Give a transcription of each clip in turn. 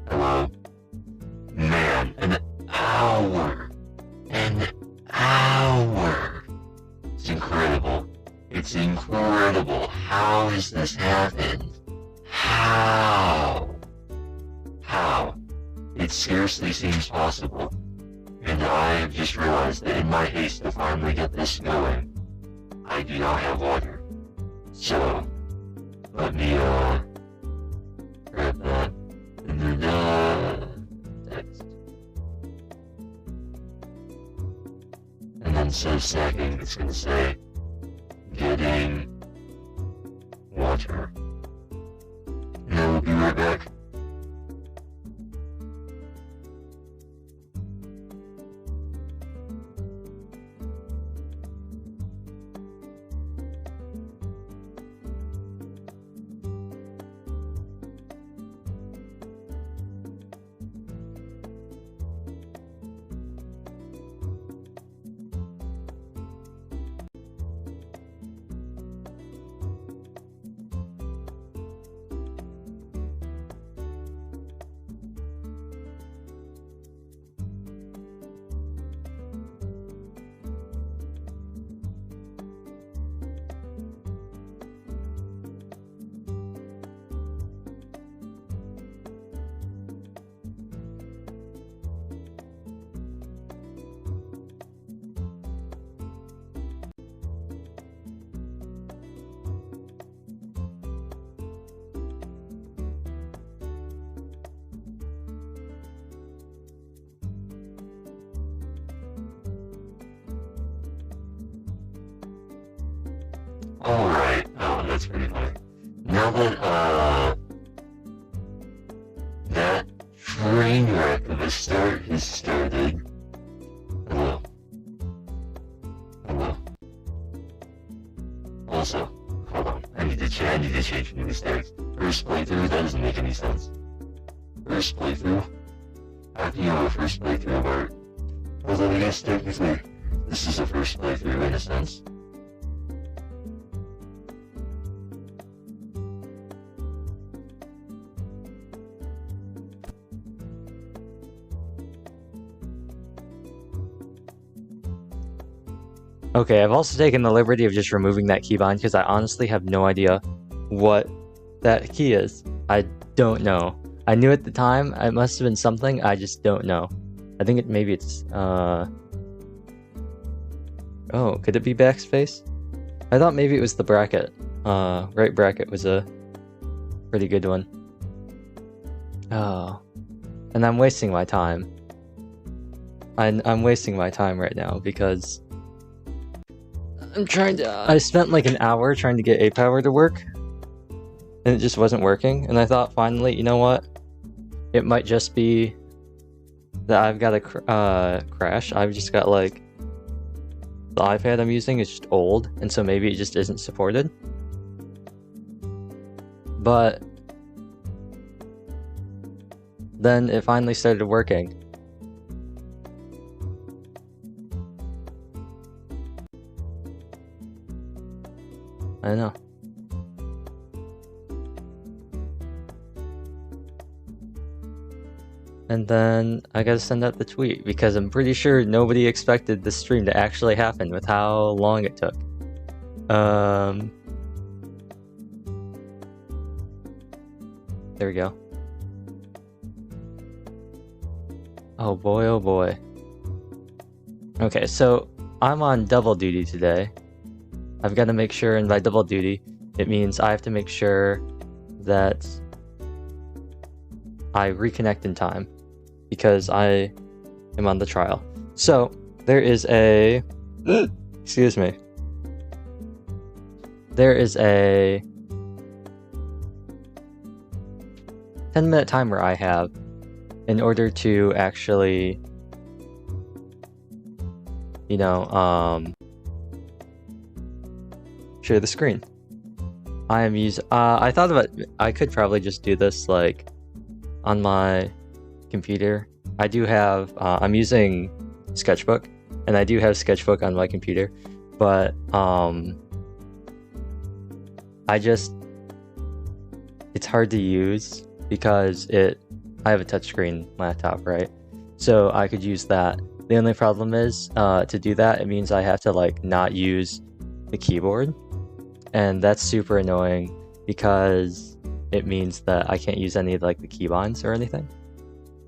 Hello? Man, an hour! An hour! It's incredible. It's incredible. How has this happened? How? How? It scarcely seems possible. And I have just realized that in my haste to finally get this going, I do not have water. So, let me, grab that, and then, text. And then so second, it's gonna say, getting water. And then we'll be right back. Alright, that's pretty funny. Now that, that train wreck of a start has started. Hello. Hello. Also, hold on, I need to change my mistakes. First playthrough, that doesn't make any sense. First playthrough? How can you have a first playthrough of art? Although I guess technically, this is a first playthrough in a sense. Okay, I've also taken the liberty of just removing that keybind because I honestly have no idea what that key is. I don't know. I knew at the time it must have been something, I just don't know. I think maybe it's, oh, could it be backspace? I thought maybe it was the bracket. Right bracket was a pretty good one. Oh, and I'm wasting my time. I'm wasting my time right now because I spent like an hour trying to get A-Power to work, and it just wasn't working, and I thought finally, you know what? It might just be that I've got a crash. I've just got like, the iPad I'm using is just old, and so maybe it just isn't supported. But then it finally started working. I know. And then I gotta send out the tweet because I'm pretty sure nobody expected this stream to actually happen with how long it took. There we go. Oh boy, oh boy. Okay, so I'm on double duty today. I've got to make sure, and by double duty, it means I have to make sure that I reconnect in time because I am on the trial. So there is a excuse me. There is a 10-minute timer I have in order to actually, you know, share the screen. I am I thought about, I could probably just do this like on my computer. I do have, I'm using Sketchbook, and I do have Sketchbook on my computer, but it's it's hard to use because I have a touchscreen laptop, right? So I could use that. The only problem is, to do that, it means I have to like not use the keyboard, and that's super annoying because it means that I can't use any of like the keybinds or anything.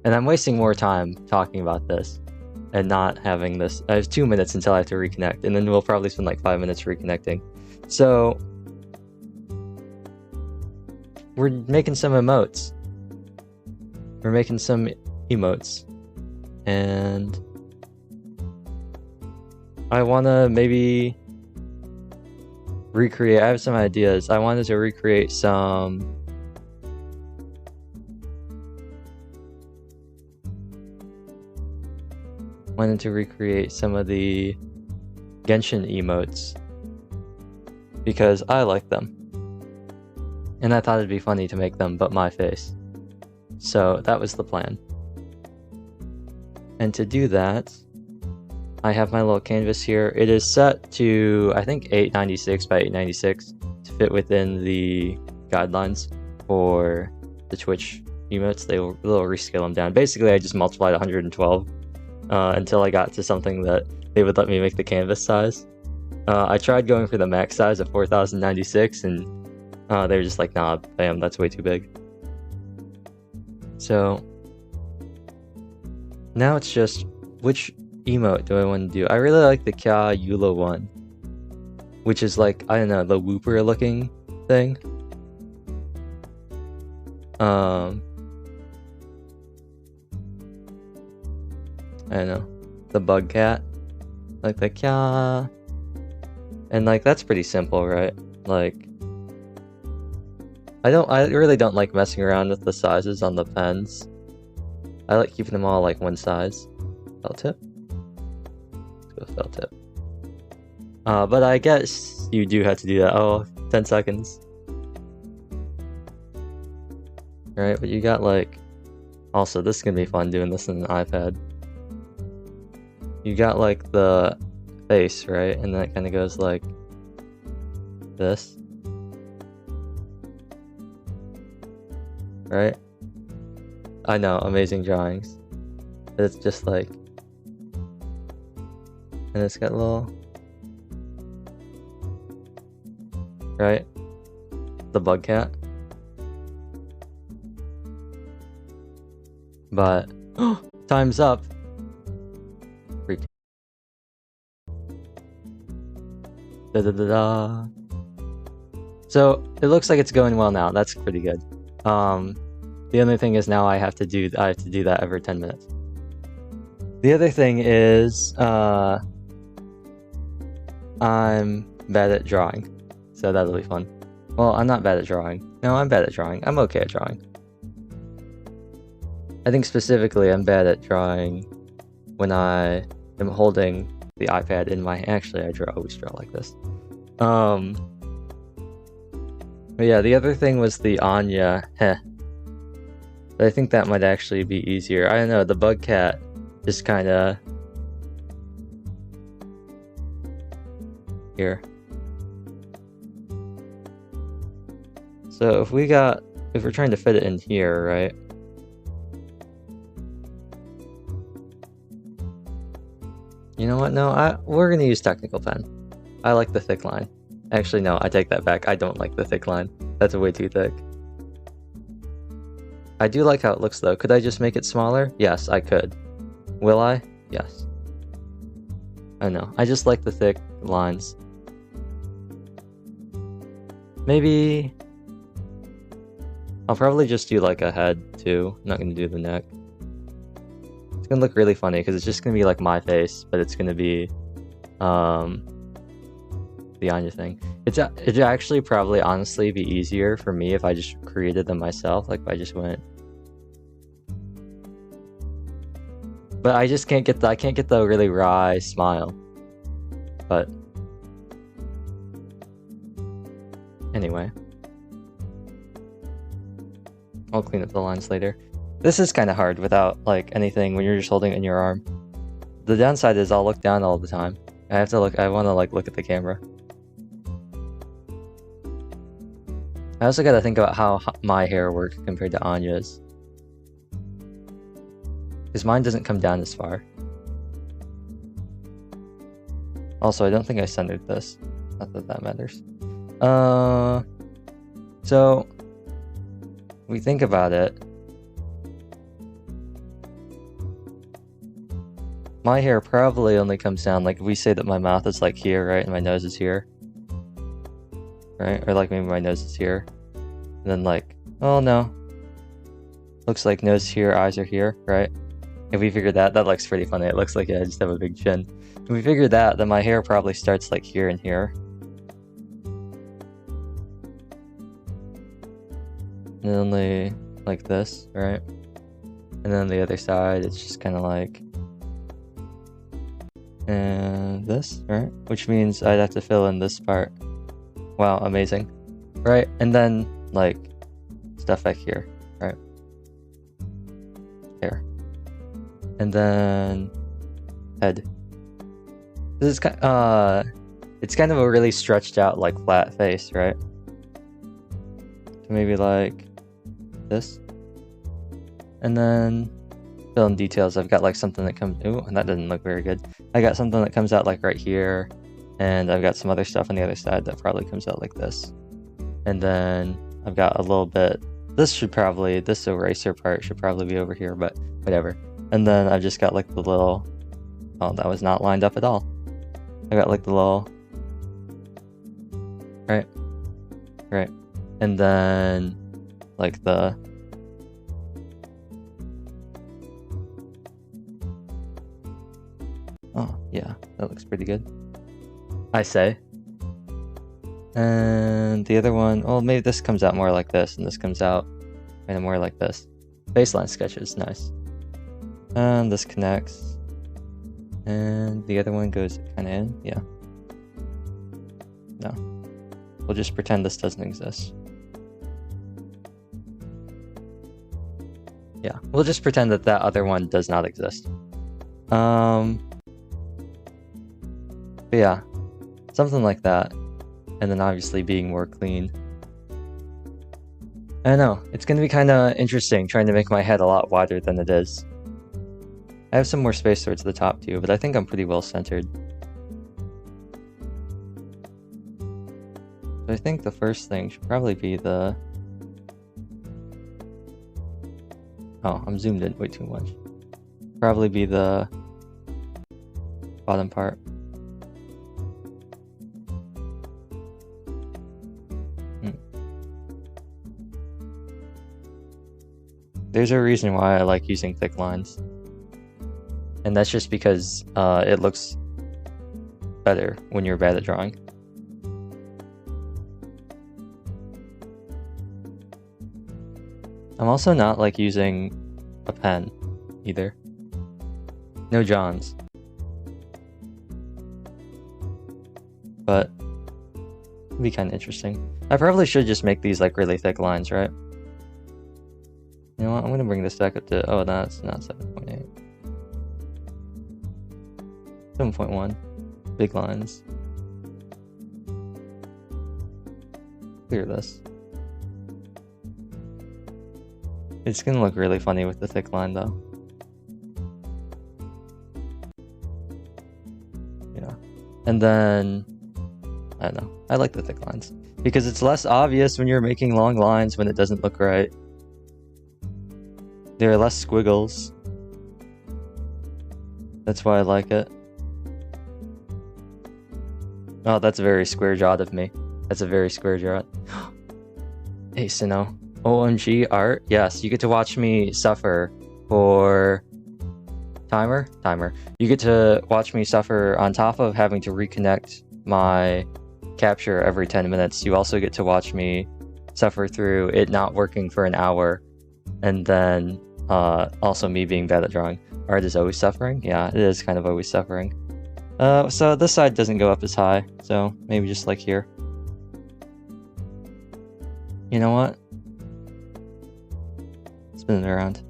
And I'm wasting more time talking about this and not having this. I have 2 minutes until I have to reconnect, and then we'll probably spend like 5 minutes reconnecting. So we're making some emotes. We're making some emotes, and I want to maybe recreate. I have some ideas. I wanted to recreate some of the Genshin emotes because I like them. And I thought it'd be funny to make them but my face. So that was the plan. And to do that, I have my little canvas here. It is set to, I think, 896 by 896 to fit within the guidelines for the Twitch emotes. They'll rescale them down. Basically, I just multiplied 112 until I got to something that they would let me make the canvas size. I tried going for the max size of 4096, and they were just like, nah, bam, that's way too big. So now it's just, which emote do I want to do? I really like the Kya Yula one, which is like, I don't know, the Whooper looking thing. I don't know, the bug cat, like the Kya, and like that's pretty simple, right? Like, I really don't like messing around with the sizes on the pens. I like keeping them all like one size. Felt tip. Let's go felt tip. But I guess you do have to do that. Oh, 10 seconds. Right, but you got like, also this is gonna be fun doing this on an iPad. You got like the face, right? And then it kind of goes like this. Right? I know, amazing drawings. It's just like, and it's got a little, right? The bug cat. But, time's up. Da da da da. So it looks like it's going well now. That's pretty good. The only thing is now I have to do that every 10 minutes. The other thing is I'm bad at drawing, so that'll be fun. Well, I'm not bad at drawing. No, I'm bad at drawing. I'm okay at drawing. I think specifically I'm bad at drawing when I am holding the iPad in my... Actually, I always draw like this. But yeah, the other thing was the Anya. But I think that might actually be easier. I don't know, the bug cat just kind of... Here. So if we're trying to fit it in here, right? You know what? No, we're gonna use technical pen. I like the thick line. Actually, no, I take that back. I don't like the thick line. That's way too thick. I do like how it looks though. Could I just make it smaller? Yes, I could. Will I? Yes. I know. I just like the thick lines. Maybe... I'll probably just do like a head too. I'm not gonna do the neck. It's gonna look really funny because it's just gonna be like my face, but it's gonna be the Anya thing. It'd actually probably honestly be easier for me if I just created them myself, like if I just went. But I just can't get the really wry smile. But anyway, I'll clean up the lines later. This is kind of hard without like anything when you're just holding it in your arm. The downside is I'll look down all the time. I want to like look at the camera. I also gotta think about how my hair works compared to Anya's. Because mine doesn't come down as far. Also, I don't think I centered this. Not that that matters. So, if we think about it, my hair probably only comes down, like, if we say that my mouth is like here, right, and my nose is here, right, or like maybe my nose is here, and then like, oh no, looks like nose here, eyes are here, right? If we figure that, that looks pretty funny. It looks like I just have a big chin. If we figure that, then my hair probably starts like here and here. And then only like this, right? And then the other side, it's just kind of like, and this, right? Which means I'd have to fill in this part. Wow, amazing, right? And then like stuff back here, right? Hair, and then head. This is it's kind of a really stretched out like flat face, right? So maybe like this, and then fill in details. I've got like something that comes, ooh, and that didn't look very good. I got something that comes out like right here, and I've got some other stuff on the other side that probably comes out like this. And then I've got a little bit, this eraser part should probably be over here, but whatever. And then I've just got like the little, oh, that was not lined up at all. I got like the little, right, and then like the, oh yeah, that looks pretty good, I say. And the other one, well, maybe this comes out more like this, and this comes out kind of more like this. Baseline sketches, nice. And this connects, and the other one goes kind of in, yeah. No, we'll just pretend this doesn't exist. Yeah, we'll just pretend that that other one does not exist. But yeah, something like that. And then obviously being more clean. I don't know, it's gonna be kind of interesting trying to make my head a lot wider than it is. I have some more space towards the top too, but I think I'm pretty well centered. So I think the first thing should probably be the... Oh, I'm zoomed in way too much. Probably be the bottom part. There's a reason why I like using thick lines. And that's just because it looks better when you're bad at drawing. I'm also not like using a pen either. No Johns. But it'd be kind of interesting. I probably should just make these like really thick lines, right? You know what, I'm gonna bring this back up to, oh, that's not 7.8. 7.1. Big lines. Clear this. It's gonna look really funny with the thick line though. Yeah. And then, I don't know, I like the thick lines. Because it's less obvious when you're making long lines when it doesn't look right. There are less squiggles. That's why I like it. Oh, that's very square jawed of me. That's a very square jawed. Hey, Sino. OMG art? Yes, you get to watch me suffer for... Timer? You get to watch me suffer on top of having to reconnect my capture every 10 minutes. You also get to watch me suffer through it not working for an hour. And then also me being bad at drawing. Art is always suffering? Yeah, it is kind of always suffering. So this side doesn't go up as high, so maybe just like here. You know what? Spin it around.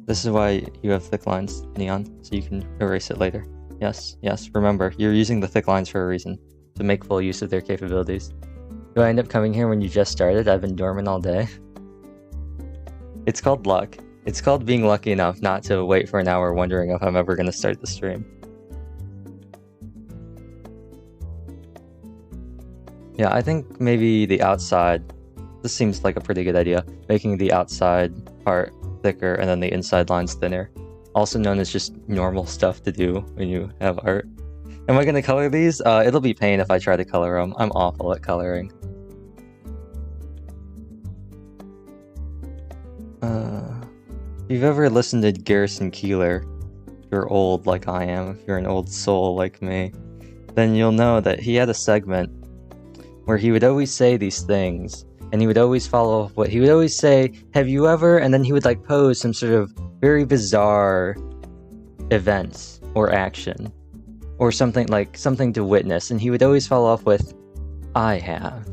This is why you have thick lines, Neon, so you can erase it later. Yes, yes, remember, you're using the thick lines for a reason, to make full use of their capabilities. Do I end up coming here when you just started? I've been dormant all day. It's called luck. It's called being lucky enough not to wait for an hour wondering if I'm ever going to start the stream. Yeah, I think maybe the outside, this seems like a pretty good idea, making the outside part thicker and then the inside lines thinner. Also known as just normal stuff to do when you have art. Am I going to color these? It'll be pain if I try to color them. I'm awful at coloring. If you've ever listened to Garrison Keillor, if you're old like I am, if you're an old soul like me, then you'll know that he had a segment where he would always say these things, and he would always follow up what he would always say, have you ever, and then he would like pose some sort of very bizarre events or action, or something like something to witness, and he would always follow up with, I have.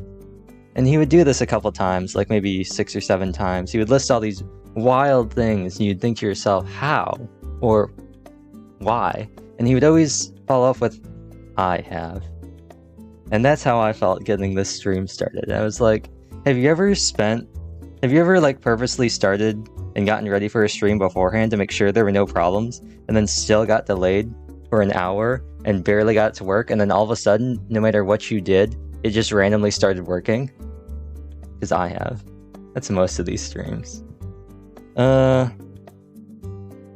And he would do this a couple times, like maybe 6 or 7 times. He would list all these wild things, and you'd think to yourself, how? Or why? And he would always follow up with, I have. And that's how I felt getting this stream started. I was like, have you ever like purposely started and gotten ready for a stream beforehand to make sure there were no problems, and then still got delayed for an hour and barely got to work, and then all of a sudden, no matter what you did, it just randomly started working? Because I have. That's most of these streams.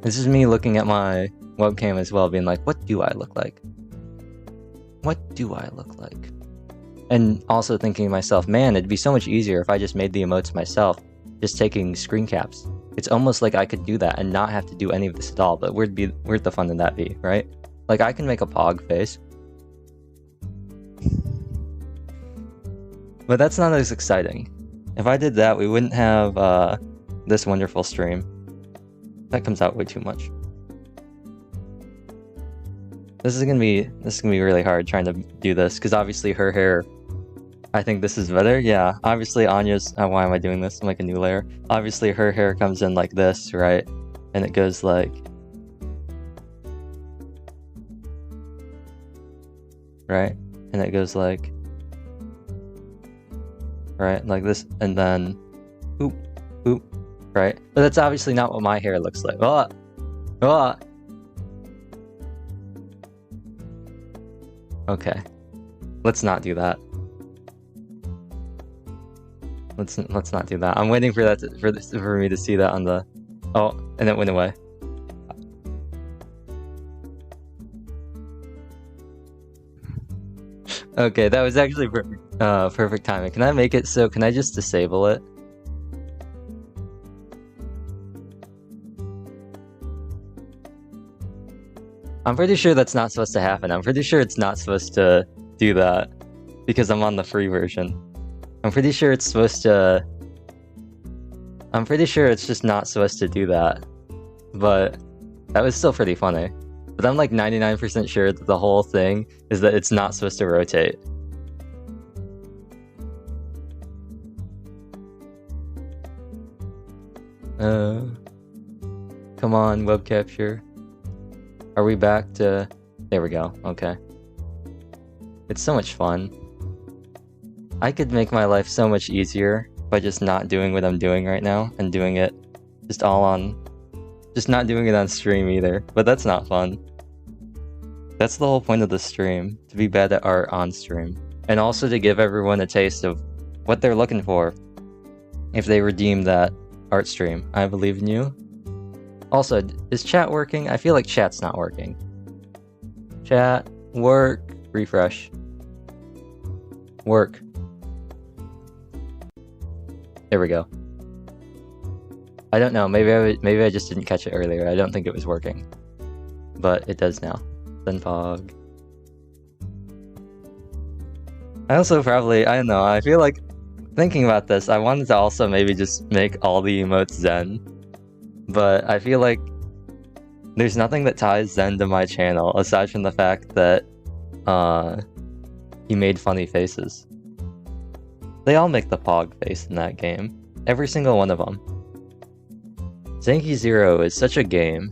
This is me looking at my webcam as well, being like, what do I look like? What do I look like? And also thinking to myself, man, it'd be so much easier if I just made the emotes myself, just taking screen caps. It's almost like I could do that and not have to do any of this at all, but where'd the fun in that be, right? Like, I can make a pog face. But that's not as exciting. If I did that, we wouldn't have this wonderful stream. That comes out way too much. This is gonna be really hard trying to do this, because obviously her hair, I think this is better. Yeah, obviously Anya's, why am I doing this? I'm like a new layer. Obviously her hair comes in like this, right? And it goes like, right? And it goes like, right? Like this, and then, oop, oop, right? But that's obviously not what my hair looks like. Oh, oh. Okay, let's not do that. Let's not do that. I'm waiting for that for me to see that on the. Oh, and it went away. Okay, that was actually perfect timing. Can I make it so? Can I just disable it? I'm pretty sure that's not supposed to happen. I'm pretty sure it's not supposed to do that because I'm on the free version. I'm pretty sure it's supposed to... I'm pretty sure it's just not supposed to do that. But that was still pretty funny. But I'm like 99% sure that the whole thing is that it's not supposed to rotate. Come on, web capture. Are we back to... There we go, okay. It's so much fun. I could make my life so much easier by just not doing what I'm doing right now and doing it just all on... Just not doing it on stream either, but that's not fun. That's the whole point of the stream, to be bad at art on stream. And also to give everyone a taste of what they're looking for if they redeem that art stream. I believe in you. Also, is chat working? I feel like chat's not working. Chat, work, refresh. Work. There we go. I don't know, maybe I just didn't catch it earlier. I don't think it was working. But it does now. Then pog. I also probably, I don't know, I feel like thinking about this, I wanted to also maybe just make all the emotes Zen. But I feel like there's nothing that ties Zen to my channel aside from the fact that he made funny faces. They all make the pog face in that game. Every single one of them. Zanky Zero is such a game.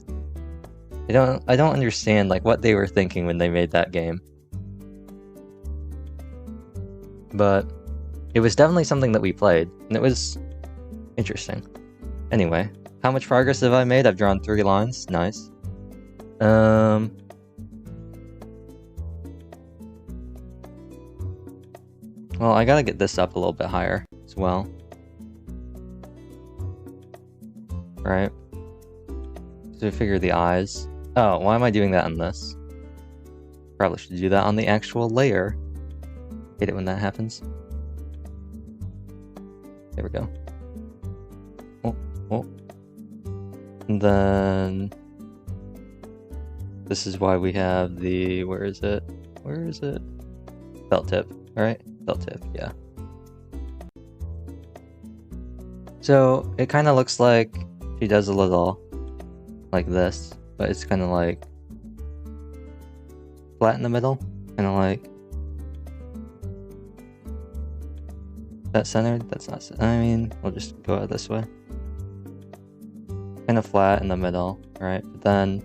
I don't understand like what they were thinking when they made that game. But it was definitely something that we played, and it was interesting. Anyway, how much progress have I made? I've drawn 3 lines. Nice. Well, I gotta get this up a little bit higher as well. Right? So I figure the eyes. Oh, why am I doing that on this? Probably should do that on the actual layer. Hate it when that happens. There we go. Oh. And then this is why we have the, where is it? Felt tip, alright? Felt tip, yeah. So it kind of looks like she does a little like this, but it's kind of like flat in the middle, kind of like that centered. That's not, I mean, we'll just go out this way. Kind of flat in the middle, right? But then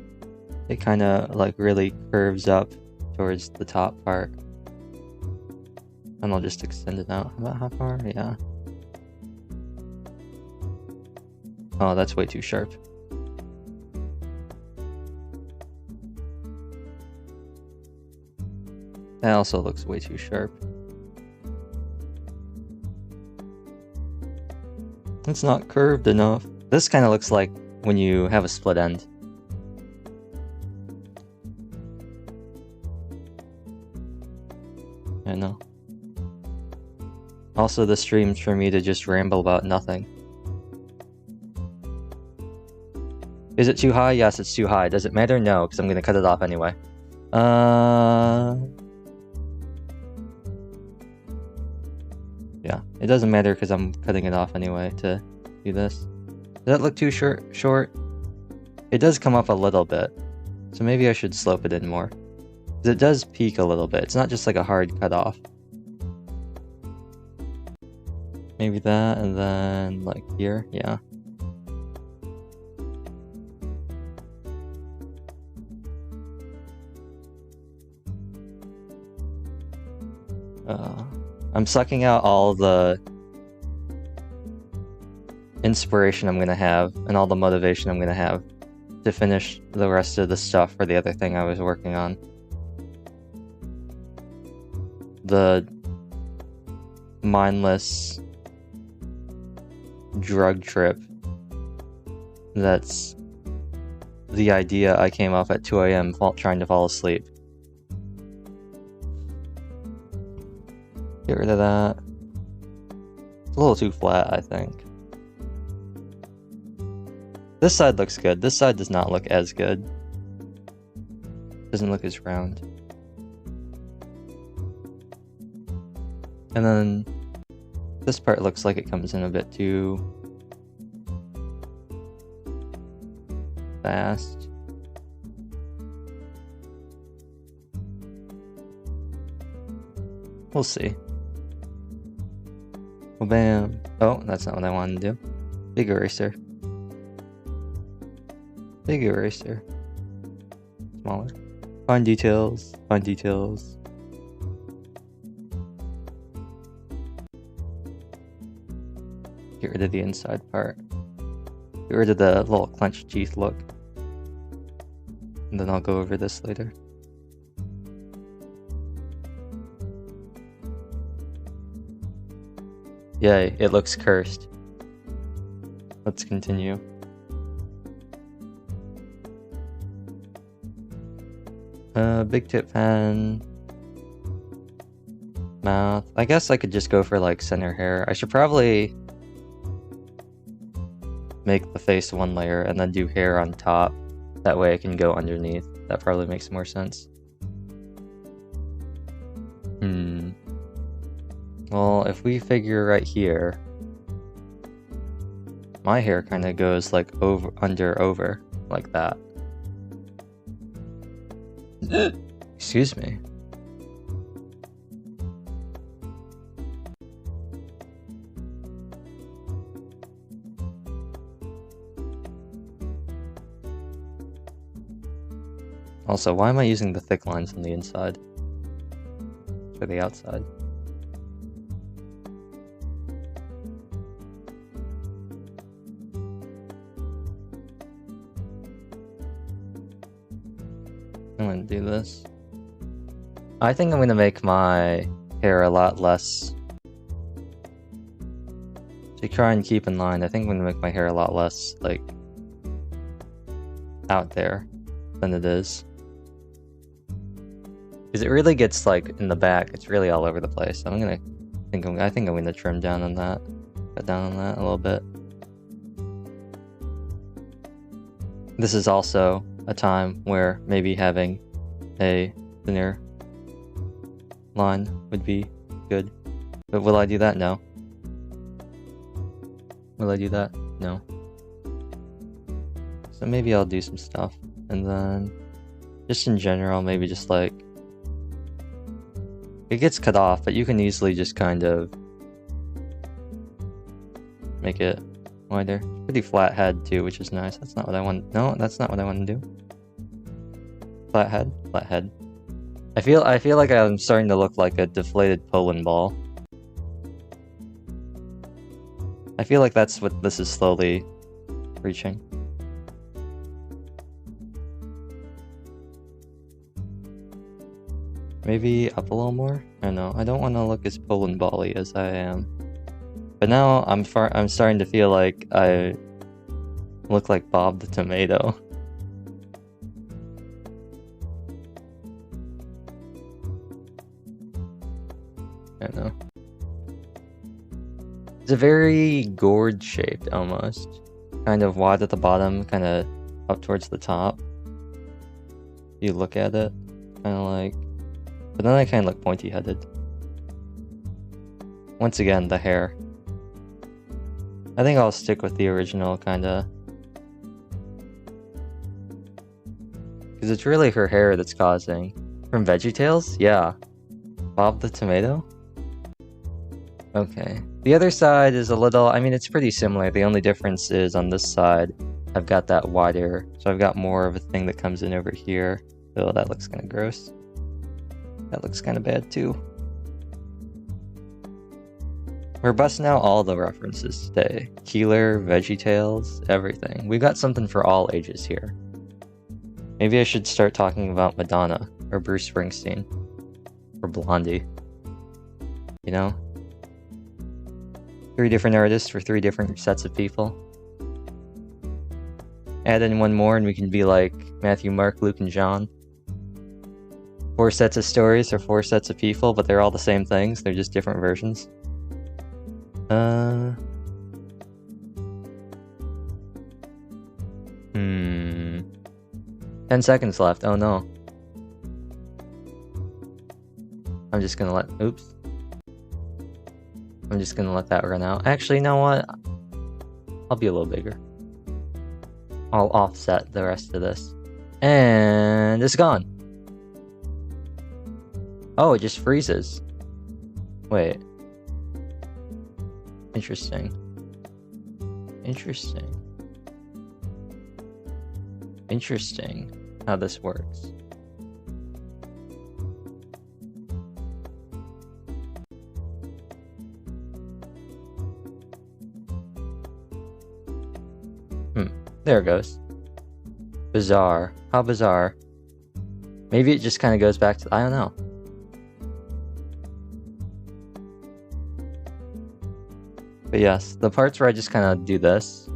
it kind of like really curves up towards the top part. And I'll just extend it out. About how far? Yeah. Oh, that's way too sharp. That also looks way too sharp. It's not curved enough. This kind of looks like when you have a split end. I know. Also, the stream's for me to just ramble about nothing. Is it too high? Yes, it's too high. Does it matter? No, because I'm going to cut it off anyway. Yeah, it doesn't matter because I'm cutting it off anyway to do this. Does that look too short? It does come up a little bit, so maybe I should slope it in more. Because it does peak a little bit. It's not just like a hard cut off. Maybe that, and then like here, yeah. I'm sucking out all the inspiration I'm gonna have and all the motivation I'm gonna have to finish the rest of the stuff for the other thing I was working on. The mindless drug trip that's the idea I came up at 2 AM trying to fall asleep. Get rid of that. It's a little too flat, I think. This side looks good. This side does not look as good. Doesn't look as round. And then this part looks like it comes in a bit too fast. We'll see. Well, bam. Oh, that's not what I wanted to do. Big eraser. Big eraser. Smaller. Fine details. Fine details. Get rid of the inside part. Get rid of the little clenched teeth look. And then I'll go over this later. Yay, it looks cursed. Let's continue. Big tip pen. Mouth. I guess I could just go for like center hair. I should probably make the face one layer and then do hair on top. That way I can go underneath. That probably makes more sense. Well, if we figure right here, my hair kind of goes like over, like that. Excuse me. Also, why am I using the thick lines on the inside? For the outside. I'm gonna do this. I think I'm gonna make my hair a lot less. To try and keep in line, I think I'm gonna make my hair a lot less, like, out there than it is. Because it really gets, like, in the back, it's really all over the place. I think I'm gonna trim down on that. Cut down on that a little bit. This is also a time where maybe having a thinner line would be good. But will I do that? No. Will I do that? No. So maybe I'll do some stuff. And then, just in general, maybe just like... It gets cut off, but you can easily just kind of make it wider. Pretty flat head too, which is nice. That's not what I want. No, that's not what I want to do. Flat head, flat head. I feel like I'm starting to look like a deflated Poland ball. I feel like that's what this is slowly reaching. Maybe up a little more? I don't know. I don't want to look as Poland ball-y as I am. But now I'm starting to feel like I look like Bob the Tomato. I don't know. It's a very gourd shaped almost. Kind of wide at the bottom, kind of up towards the top. You look at it, kind of like... But then I kind of look pointy headed. Once again, the hair. I think I'll stick with the original, kinda. Because it's really her hair that's causing. From VeggieTales? Yeah. Bob the Tomato? Okay. The other side is a little, I mean, it's pretty similar. The only difference is on this side, I've got that wider. So I've got more of a thing that comes in over here. Oh, that looks kind of gross. That looks kind of bad too. We're busting out all the references today. Keeler, VeggieTales, everything. We've got something for all ages here. Maybe I should start talking about Madonna, or Bruce Springsteen, or Blondie. You know? 3 different artists for 3 different sets of people. Add in one more and we can be like Matthew, Mark, Luke, and John. 4 sets of stories or 4 sets of people, but they're all the same things. They're just different versions. 10 seconds left. Oh no. I'm just gonna let... Oops. I'm just gonna let that run out. Actually, you know what? I'll be a little bigger. I'll offset the rest of this. And it's gone. Oh, it just freezes. Wait. Interesting. Interesting. Interesting how this works. There it goes. Bizarre. How bizarre. Maybe it just kind of goes back to... I don't know. But yes, the parts where I just kind of do this.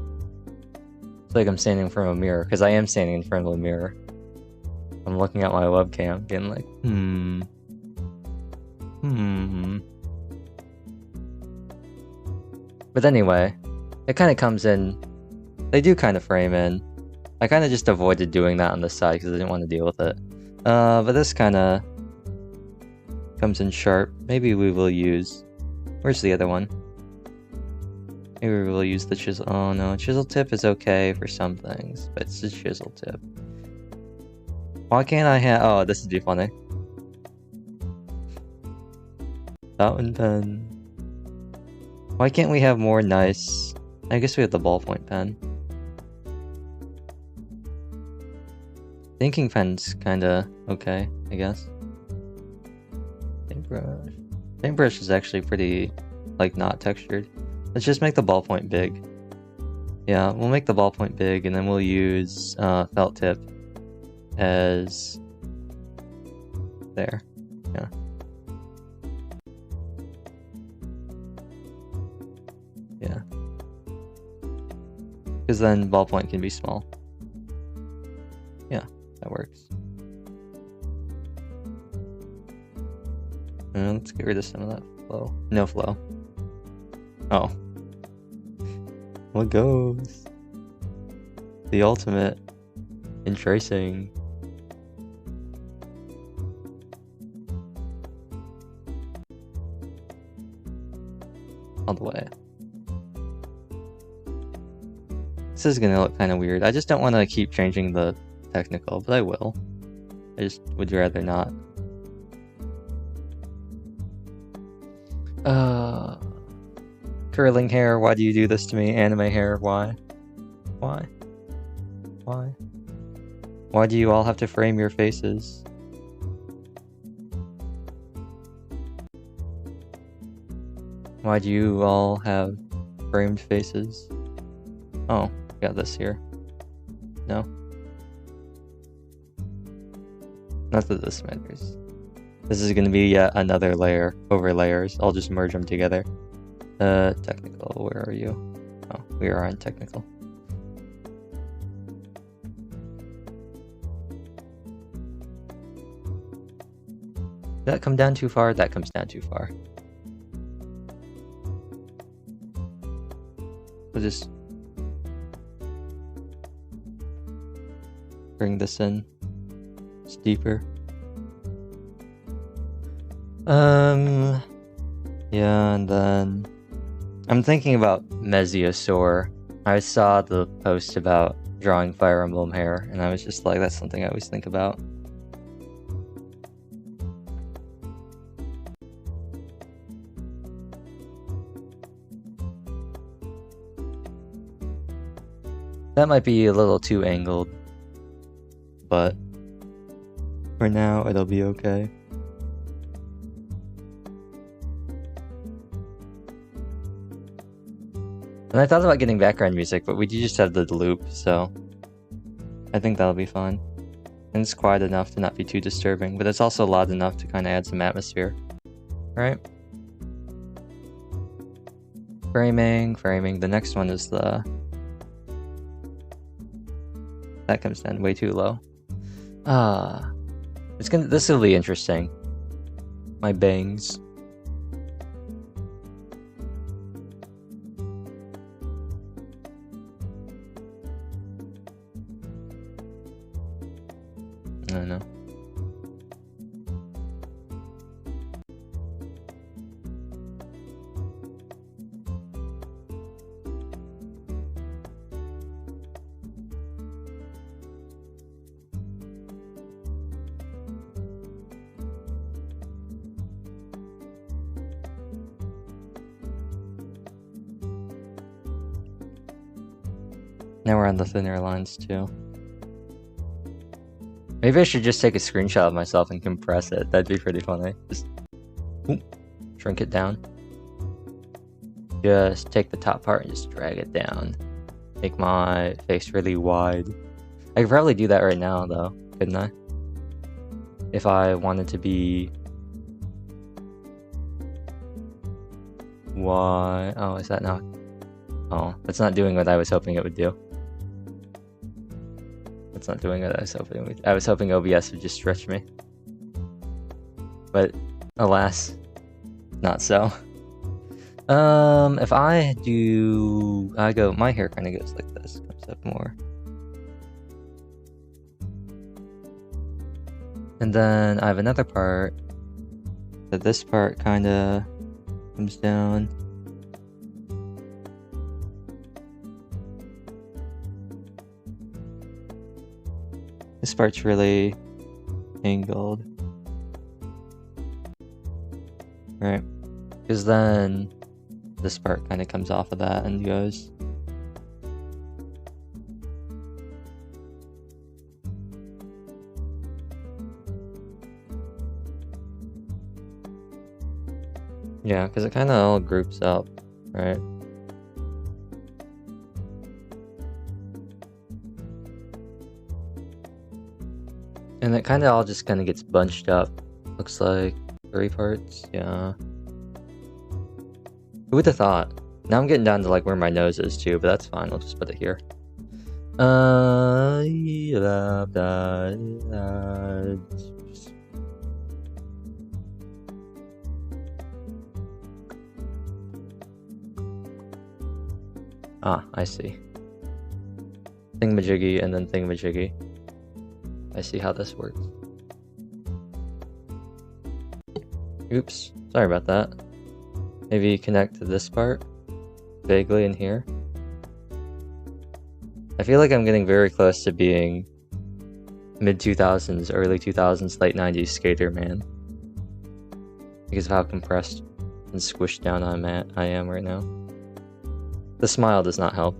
It's like I'm standing in front of a mirror, because I am standing in front of a mirror. I'm looking at my webcam, being like, But anyway, it kind of comes in... They do kind of frame in. I kind of just avoided doing that on this side because I didn't want to deal with it. But this kind of comes in sharp. Maybe we will use... Where's the other one? Maybe we will use the chisel... Oh no, chisel tip is okay for some things, but it's a chisel tip. Why can't I have... Oh, this would be funny. Fountain pen. Why can't we have more nice... I guess we have the ballpoint pen. Inking pen's kinda okay, I guess. Paintbrush. Paintbrush is actually pretty, like, not textured. Let's just make the ballpoint big. Yeah, we'll make the ballpoint big, and then we'll use felt tip as there. Yeah. Yeah. Because then ballpoint can be small. Yeah, that works. And let's get rid of some of that flow. No flow. Oh. What goes? The ultimate in tracing. All the way. This is gonna look kind of weird. I just don't want to keep changing the technical, but I will. I just would rather not. Curling hair, why do you do this to me? Anime hair, why? Why? Why? Why do you all have to frame your faces? Why do you all have framed faces? Oh, got this here. No? Not that this matters. This is gonna be yet another layer over layers. I'll just merge them together. Technical, where are you? Oh, we are on technical. Did that come down too far? That comes down too far. We'll just bring this in steeper. Yeah, and then I'm thinking about Mesiosaur. I saw the post about drawing Fire Emblem hair, and I was just like, that's something I always think about. That might be a little too angled, but for now it'll be okay. And I thought about getting background music, but we do just have the loop, so I think that'll be fine. And it's quiet enough to not be too disturbing, but it's also loud enough to kind of add some atmosphere. Right? Framing. The next one is the... That comes down way too low. This will be interesting. My bangs. I don't know. Now we're on the thinner lines too. Maybe I should just take a screenshot of myself and compress it. That'd be pretty funny. Just shrink it down. Just take the top part and just drag it down. Make my face really wide. I could probably do that right now though, couldn't I? If I wanted to be... Why? Oh, is that not... Oh, that's not doing what I was hoping it would do. That's not doing what I was hoping it would. I was hoping OBS would just stretch me. But, alas, not so. If I do... my hair kind of goes like this. Comes up more. And then I have another part. That this part kind of comes down. This part's really angled. Right. Because then this part kind of comes off of that and goes. Yeah, because it kind of all groups up, right? And it kind of all just kind of gets bunched up. Looks like 3 parts, yeah. Who would have thought? Now I'm getting down to like where my nose is too, but that's fine. We'll just put it here. Ah, I see. Thingamajiggy and then thingamajiggy. I see how this works. Oops, sorry about that. Maybe connect to this part vaguely in here. I feel like I'm getting very close to being mid-2000s, early 2000s, late 90s skater man. Because of how compressed and squished down I am right now. The smile does not help.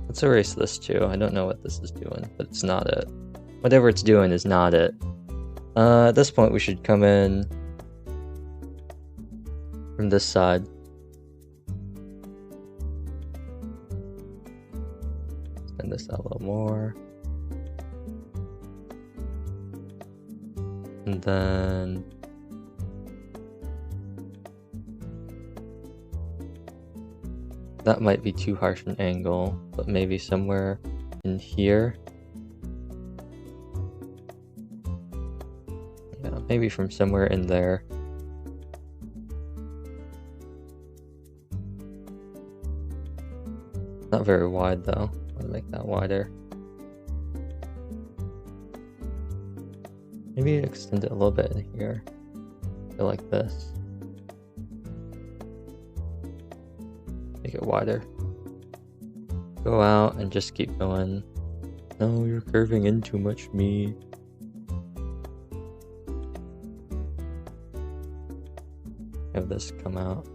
Let's erase this too. I don't know what this is doing, but it's not it. Whatever it's doing is not it. At this point we should come in from this side. Extend this out a little more. And then that might be too harsh an angle, but maybe somewhere in here. Yeah, maybe from somewhere in there. Not very wide though. I want to make that wider. Maybe extend it a little bit in here. Go like this. Make it wider. Go out and just keep going. No, you're curving in too much, me. Have this come out.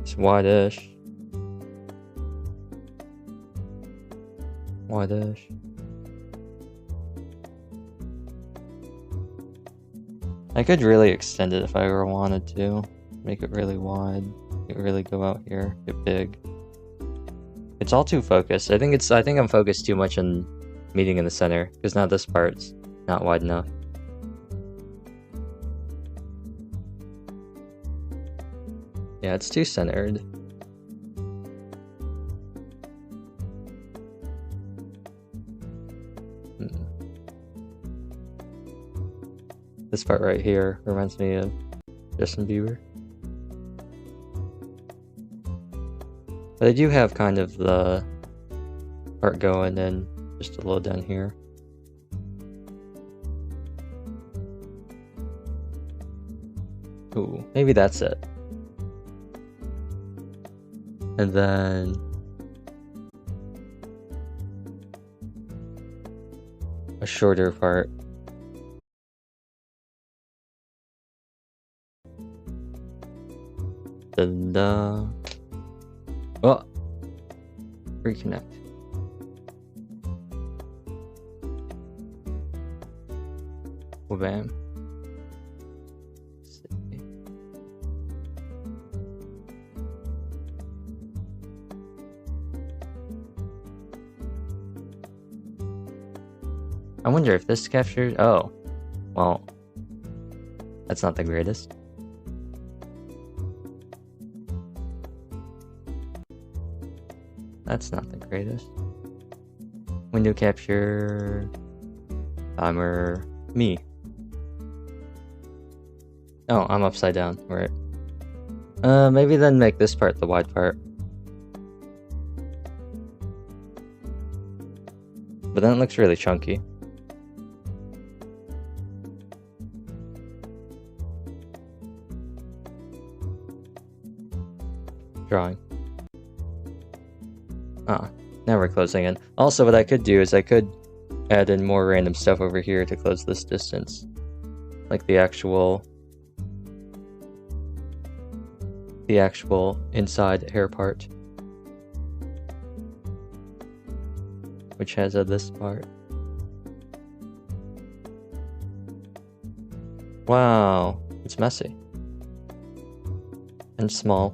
It's wide-ish. Wide-ish. I could really extend it if I ever wanted to. Make it really wide. Make it really go out here. Get big. It's all too focused. I think I'm focused too much on meeting in the center, because now this part's not wide enough. Yeah, it's too centered. This part right here reminds me of Justin Bieber. But I do have kind of the part going in just a little down here. Ooh, maybe that's it. And then a shorter part. Da-da. Oh, reconnect. Well, bam. Let's see. I wonder if this captured. Oh, well, that's not the greatest. That's not the greatest. Window capture. Timer. Me. Oh, I'm upside down. Right. Maybe then make this part the wide part. But then it looks really chunky. Drawing. Ah, now we're closing in. Also, what I could do is I could add in more random stuff over here to close this distance. Like the actual the actual inside hair part, which has this part. Wow, it's messy and small.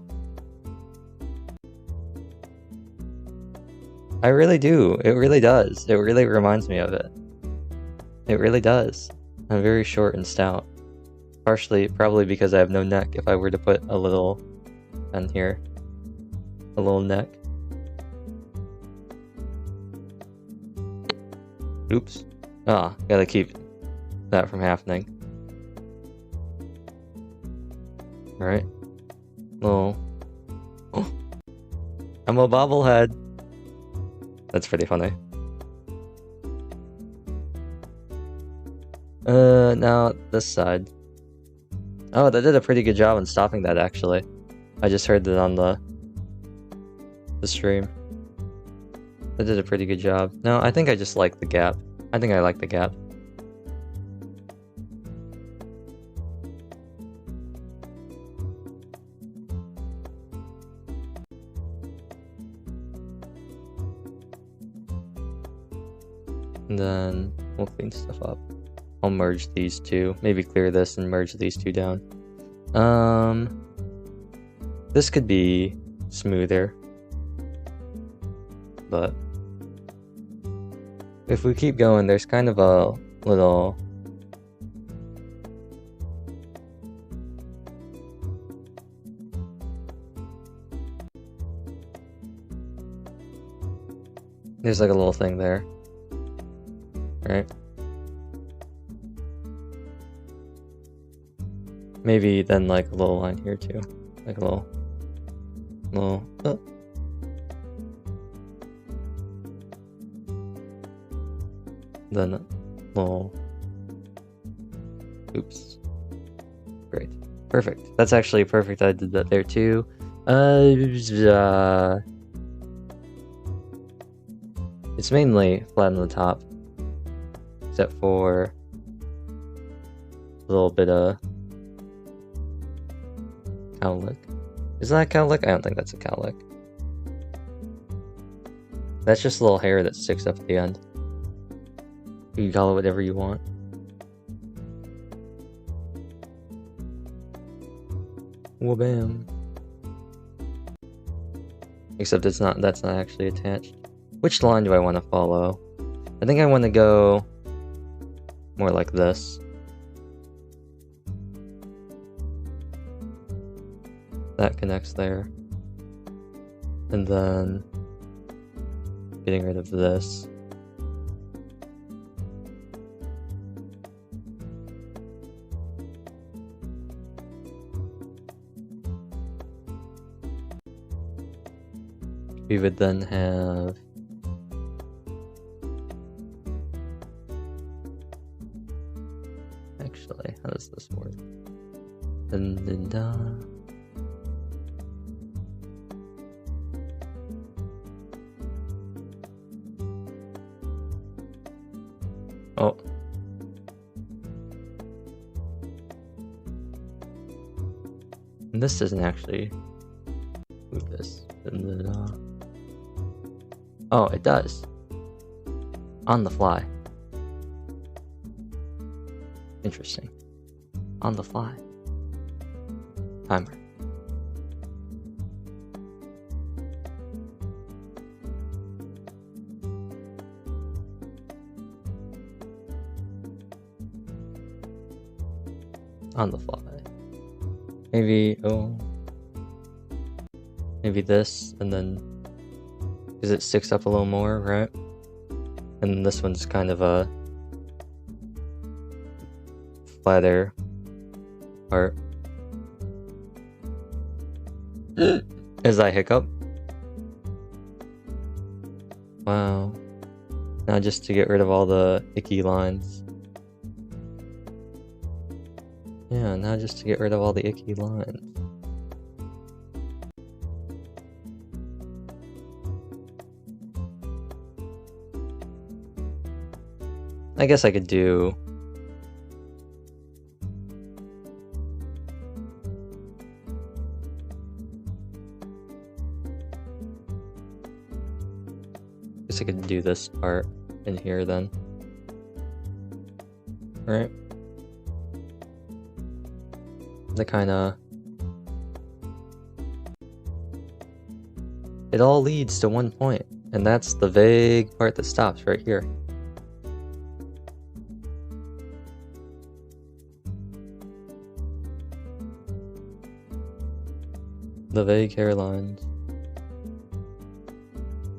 I really do. It really does. It really reminds me of it. It really does. I'm very short and stout. Partially, probably because I have no neck. If I were to put a little on here, a little neck. Oops. Ah, gotta keep that from happening. Alright. Little. Oh. I'm a bobblehead. That's pretty funny. Now this side. Oh, that did a pretty good job in stopping that, actually. I just heard that on the stream. That did a pretty good job. No, I think I just like the gap. I think I like the gap. And then we'll clean stuff up. I'll merge these two. Maybe clear this and merge these two down. This could be smoother. But if we keep going, there's kind of a little... There's like a little thing there. Right? Maybe then like a little line here too. Like a little... Then a little... Oops. Great. Perfect. That's actually perfect. I did that there too. It's mainly flat on the top. Except for a little bit of cowlick. Is that a cowlick? I don't think that's a cowlick. That's just a little hair that sticks up at the end. You can call it whatever you want. Wha-bam. Except that's not actually attached. Which line do I want to follow? I think I want to go more like this. That connects there. And then getting rid of this. We would then have actually, how does this work? Oh. And this doesn't actually move this. Oh, it does. On the fly. Interesting. On the fly. Timer. On the fly. Maybe, maybe this, and then, because it sticks up a little more, right? And this one's kind of a flatter part. As I hiccup. Wow. Now just to get rid of all the icky lines. Yeah, now just to get rid of all the icky lines. I guess I could do... Guess I could do this part in here then. Right? The kinda... It all leads to one point, and that's the vague part that stops right here. The vague hairlines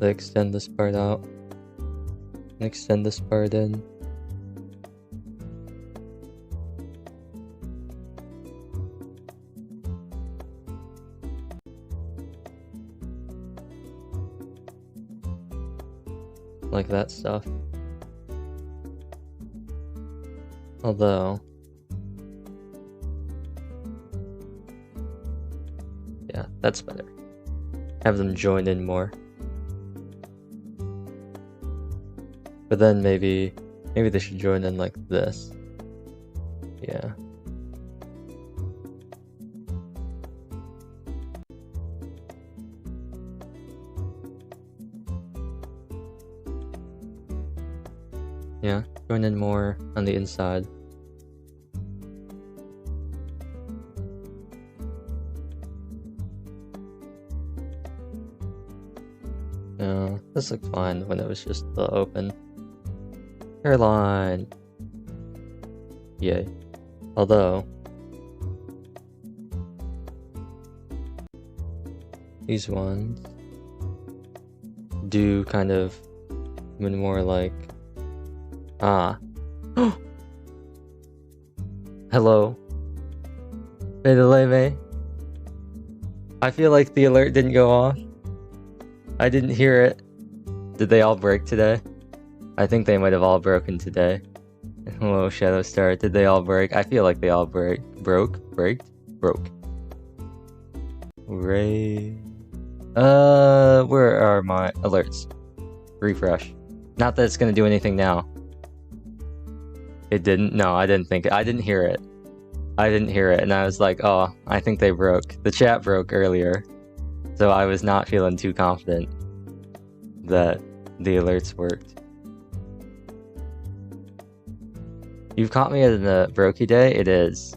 that extend this part out and extend this part in. Like that stuff. Although, yeah, that's better. Have them join in more. But then maybe they should join in like this. Yeah. Yeah, join in more on the inside. No, this looked fine when it was just the open hairline. Yay. Although, these ones do kind of more like hello. Bedeleve. I feel like the alert didn't go off. I didn't hear it. Did they all break today? I think they might have all broken today. Hello, Shadow Star. Did they all break? I feel like they all broke. Ray. Where are my alerts? Refresh. Not that it's gonna do anything now. It didn't? No, I didn't think it. I didn't hear it. And I was like, oh, I think they broke. The chat broke earlier. So I was not feeling too confident that the alerts worked. You've caught me at a brokey day? It is.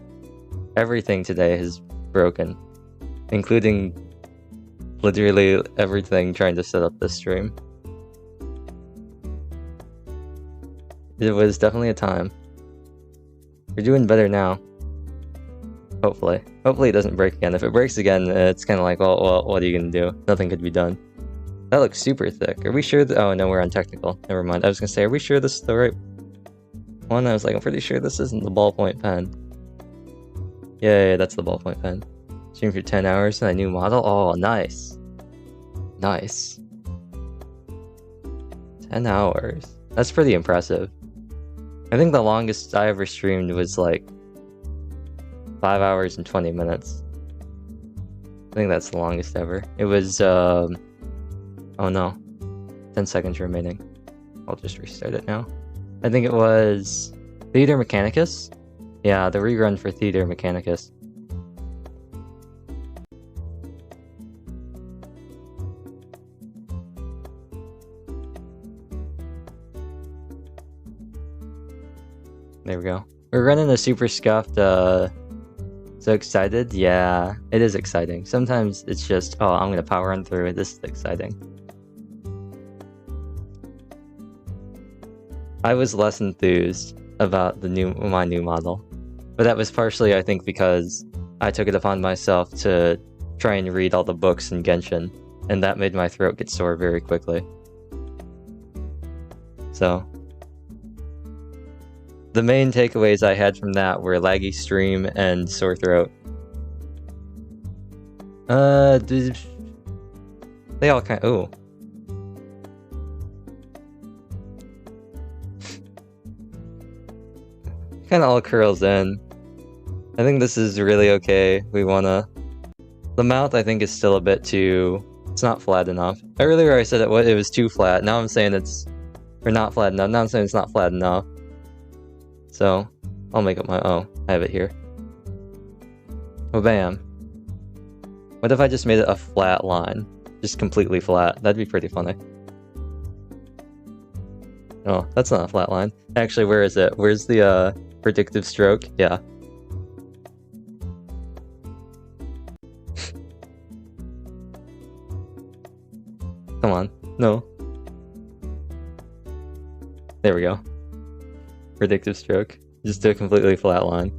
Everything today has broken. Including literally everything trying to set up this stream. It was definitely a time. You're doing better now. Hopefully. Hopefully it doesn't break again. If it breaks again, it's kind of like, well, what are you going to do? Nothing could be done. That looks super thick. Are we sure oh, no, we're on technical. Never mind. I was going to say, are we sure this is the right one? I was like, I'm pretty sure this isn't the ballpoint pen. Yeah, that's the ballpoint pen. Stream for 10 hours and a new model? Oh, nice. Nice. 10 hours. That's pretty impressive. I think the longest I ever streamed was like 5 hours and 20 minutes. I think that's the longest ever. It was, oh no. 10 seconds remaining. I'll just restart it now. I think it was Theater Mechanicus? Yeah, the rerun for Theater Mechanicus. There we go. We're running a super scuffed, so excited? Yeah, it is exciting. Sometimes it's just, oh, I'm gonna power on through it. This is exciting. I was less enthused about my new model, but that was partially, I think, because I took it upon myself to try and read all the books in Genshin, and that made my throat get sore very quickly. So the main takeaways I had from that were laggy stream and sore throat. They all kind of, ooh. Kind of all curls in. I think this is really okay. The mouth I think is still a bit too, it's not flat enough. Earlier I said it was too flat. Now I'm saying or not flat enough. Now I'm saying it's not flat enough. So, I'll make up I have it here. Oh, bam. What if I just made it a flat line? Just completely flat. That'd be pretty funny. Oh, that's not a flat line. Actually, where is it? Where's the predictive stroke? Yeah. Come on. No. There we go. Predictive stroke. Just do a completely flat line.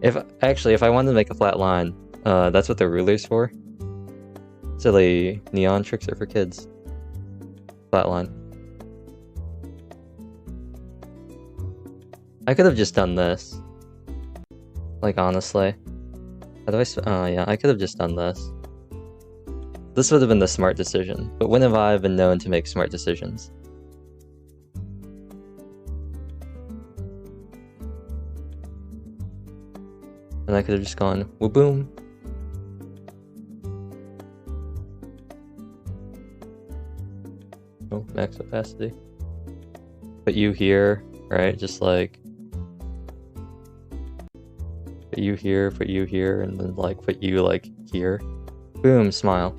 If I wanted to make a flat line, that's what the ruler's for. Silly neon tricks are for kids. Flat line. I could have just done this. Like, honestly. How do I... Oh, yeah, I could have just done this. This would have been the smart decision. But when have I been known to make smart decisions? And I could have just gone, woo-boom. Oh, max opacity. Put you here, right? Just like... Put you here, and then like put you like here. Boom, smile.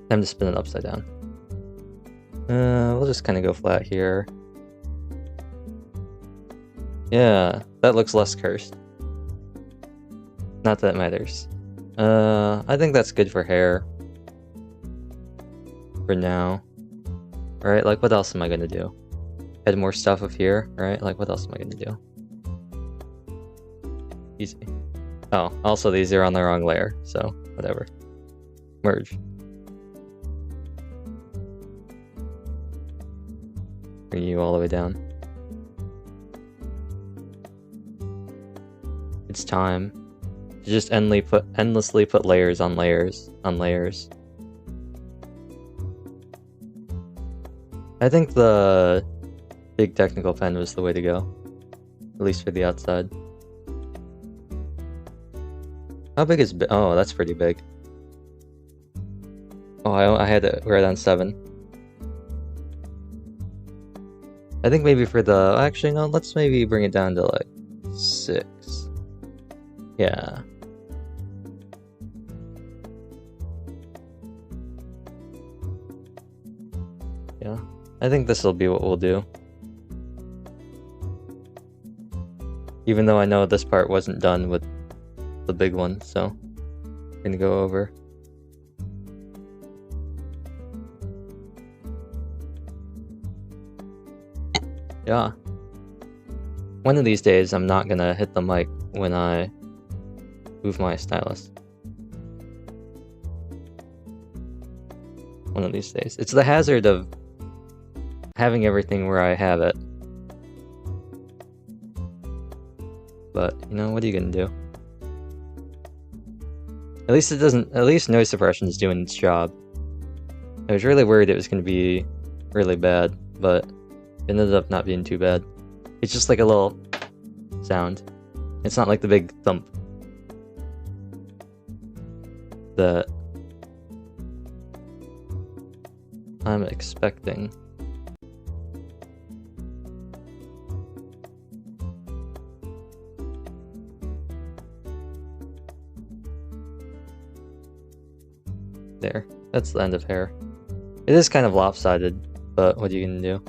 Time to spin it upside down. We'll just kind of go flat here. Yeah, that looks less cursed. Not that it matters. I think that's good for hair. For now. Right, like what else am I gonna do? Add more stuff up here, right? Like what else am I gonna do? Easy. Oh, also these are on the wrong layer, so whatever. Merge. Bring you all the way down. It's time to just endlessly put layers on layers on layers. I think the big technical pen was the way to go, at least for the outside. How big is oh, that's pretty big. Oh, I had it right on 7. I think maybe for the... Actually, no, let's maybe bring it down to, like, 6. Yeah. Yeah. I think this will be what we'll do. Even though I know this part wasn't done with the big one, so... I'm gonna go over. Yeah. One of these days, I'm not gonna hit the mic when I move my stylus. One of these days. It's the hazard of having everything where I have it. But, you know, what are you gonna do? At least it doesn't... At least noise suppression is doing its job. I was really worried it was gonna be really bad, but... it ended up not being too bad. It's just like a little sound. It's not like the big thump that I'm expecting. There. That's the end of hair. It is kind of lopsided, but what are you gonna do?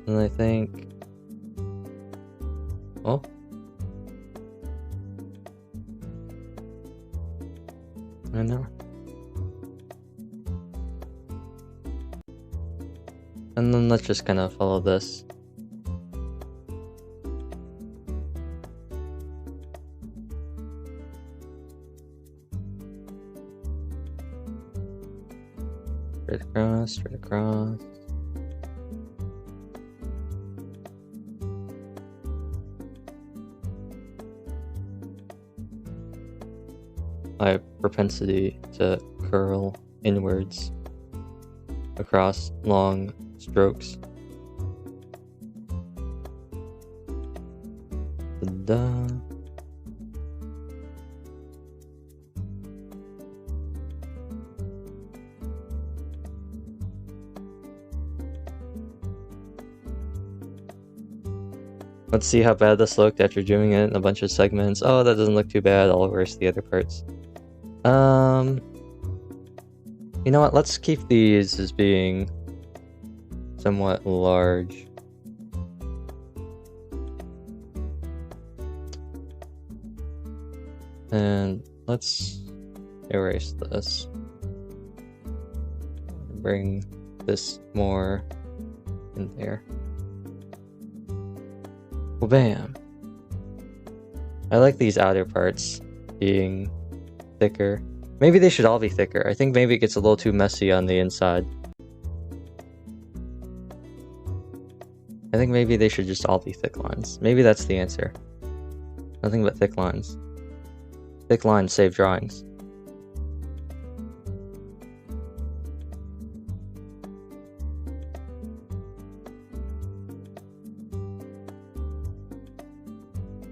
And I think... well... I don't know. And then let's just kind of follow this. Straight across, straight across. My propensity to curl inwards across long strokes. Da-da. Let's see how bad this looked after doing it in a bunch of segments. Oh, that doesn't look too bad. I'll erase the other parts. You know what? Let's keep these as being somewhat large. And let's erase this. Bring this more in there. Well, bam. I like these outer parts being thicker. Maybe they should all be thicker. I think maybe it gets a little too messy on the inside. I think maybe they should just all be thick lines. Maybe that's the answer. Nothing but thick lines. Thick lines save drawings.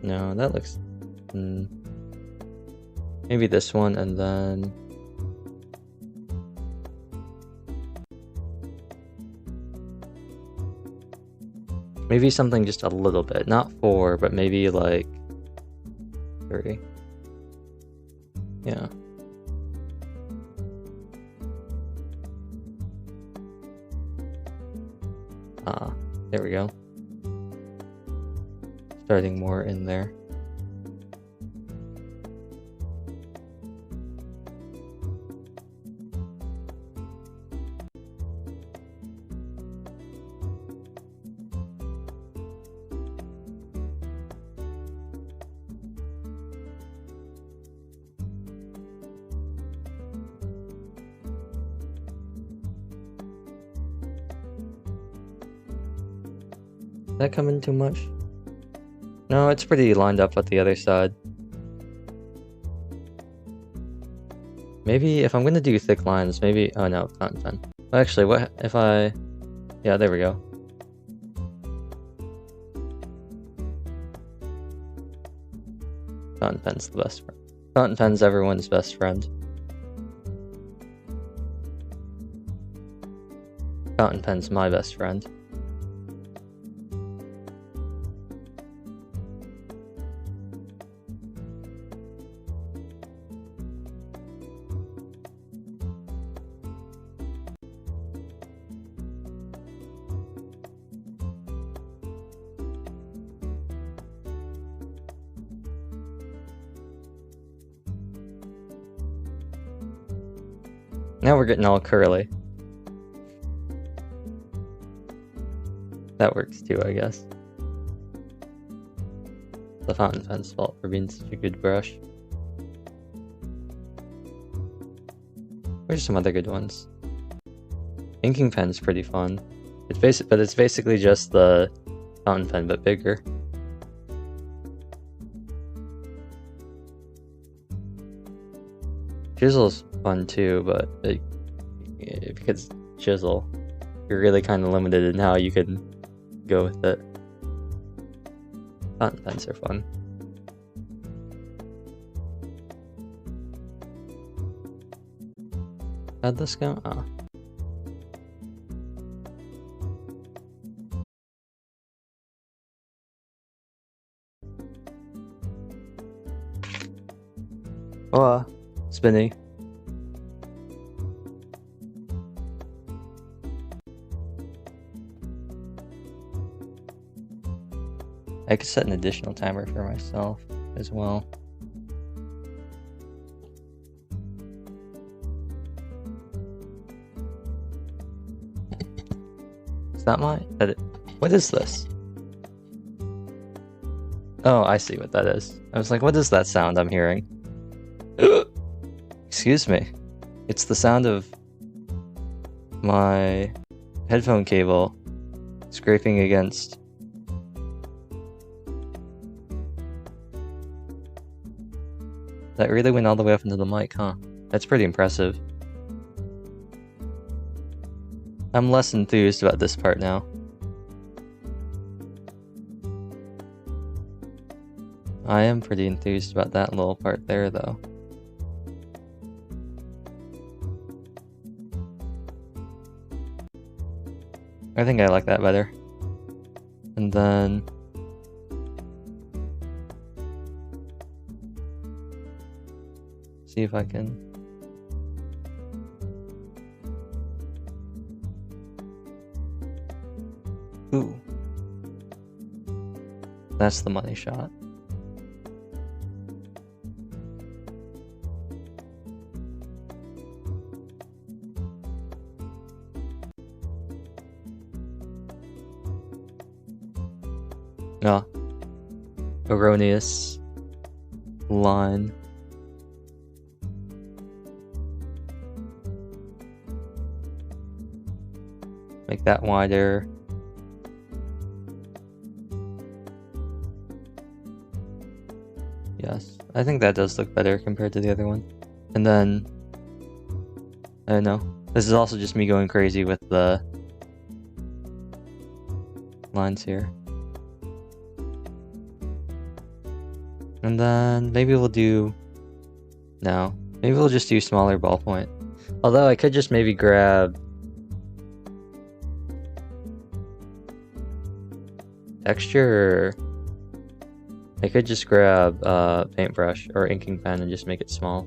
No, that looks... Maybe this one, and then... Maybe something just a little bit. Not 4, but maybe like 3. Yeah. There we go. Starting more in there. Did that come in too much? No, it's pretty lined up with the other side. Maybe if I'm gonna do thick lines, maybe... Oh no, fountain pen. Actually, what if I... Yeah, there we go. Fountain pen's the best friend. Fountain pen's everyone's best friend. Fountain pen's my best friend. Now we're getting all curly. That works too, I guess. The fountain pen's fault for being such a good brush. Where's some other good ones? Inking pen's pretty fun. It's basically just the fountain pen, but bigger. Chisel's fun too, but because chisel, you're really kind of limited in how you can go with it. Fountain pens are fun. How'd this go? Oh. Oh, spinny. I could set an additional timer for myself as well. Is that my edit? What is this? Oh, I see what that is. I was like, what is that sound I'm hearing? Excuse me. It's the sound of my headphone cable scraping against. That really went all the way up into the mic, huh? That's pretty impressive. I'm less enthused about this part now. I am pretty enthused about that little part there, though. I think I like that better. And then See if I can. Ooh. That's the money shot. No. Erroneous line. Make that wider. Yes, I think that does look better compared to the other one. And then, I don't know. This is also just me going crazy with the lines here. And then maybe we'll do, no, maybe we'll just do smaller ballpoint. Although I could just maybe grab texture, or I could just grab paintbrush or inking pen and just make it small.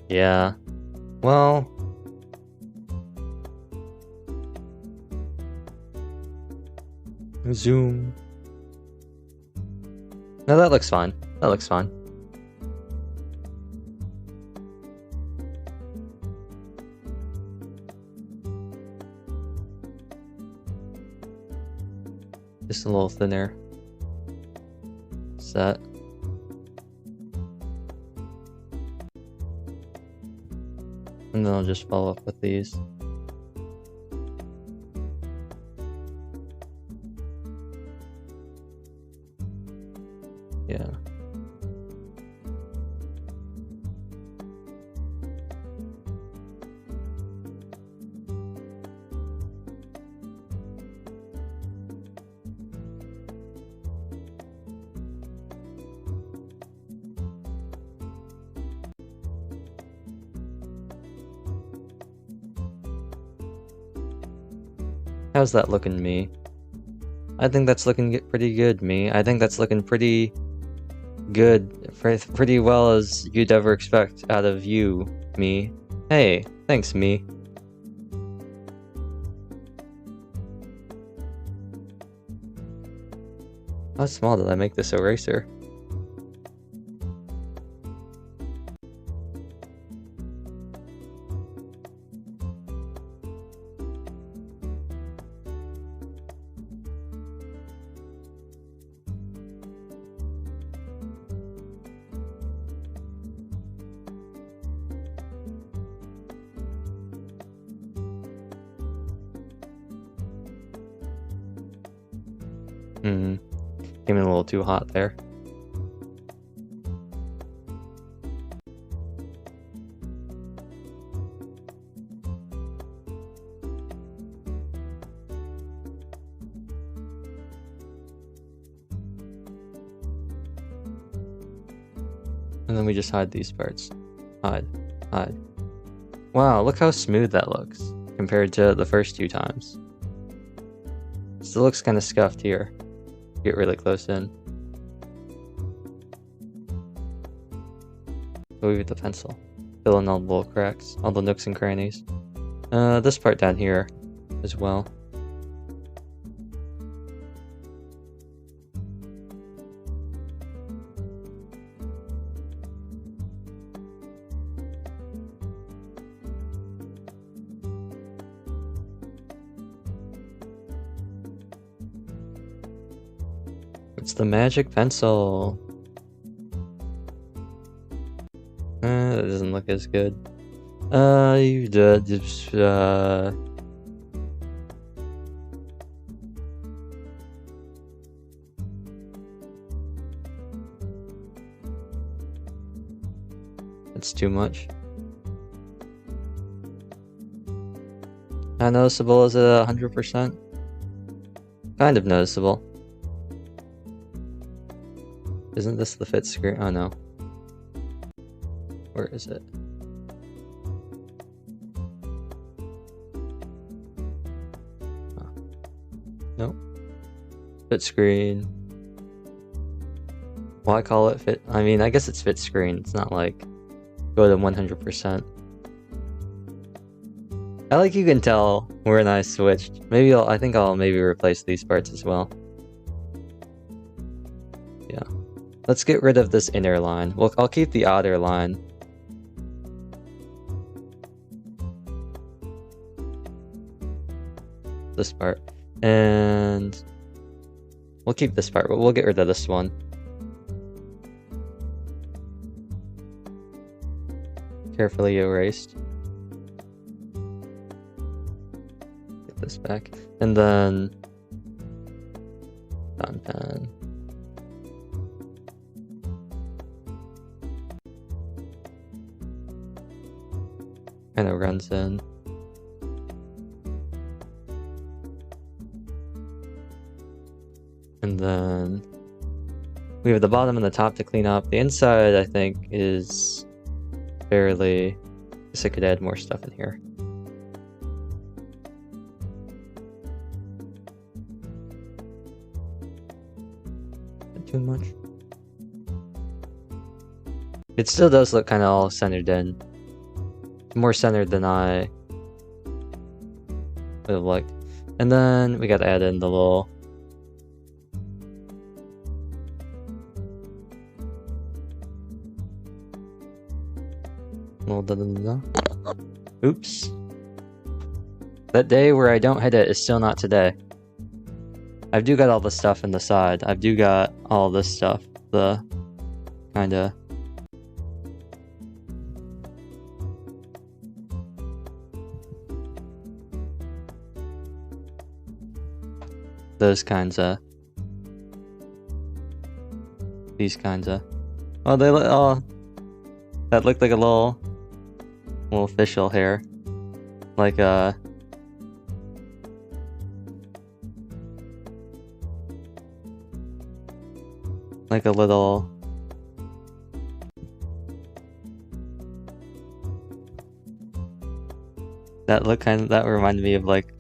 Yeah, well, zoom. No, that looks fine. That looks fine. Just a little thinner set. And then I'll just follow up with these. Yeah. How's that looking, me? I think that's looking pretty good, me. I think that's looking pretty good, pretty well as you'd ever expect out of you, me. Hey, thanks, me. How small did I make this eraser? Came in a little too hot there. And then we just hide these parts. Hide. Hide. Wow, look how smooth that looks compared to the first two times. Still looks kind of scuffed here. Get really close in. Go with the pencil. Fill in all the little cracks, all the nooks and crannies. This part down here as well. It's the magic pencil. That doesn't look as good. You did. It's too much. Not noticeable, is it 100%? Kind of noticeable. Isn't this the fit screen? Oh no. Where is it? Oh. Nope. Fit screen. Why call it fit? I mean, I guess it's fit screen. It's not like go to 100%. I like you can tell when I switched. Maybe I think I'll maybe replace these parts as well. Yeah. Let's get rid of this inner line. Well, I'll keep the outer line. This part. And we'll keep this part, but we'll get rid of this one. Carefully erased. Get this back. And then fountain pen. Kind of runs in. And then we have the bottom and the top to clean up. The inside, I think, is fairly... I guess I could add more stuff in here. Not too much. It still does look kind of all centered in. More centered than I would have liked. And then we got to add in the little... Oops. That day where I don't hit it is still not today. I do got all the stuff in the side. I do got all this stuff. The kinda... Those kinds of... These kinds of... Oh, they look... Oh... That looked like a little official hair. Like a... Like a little... That look kind of... That reminded me of like,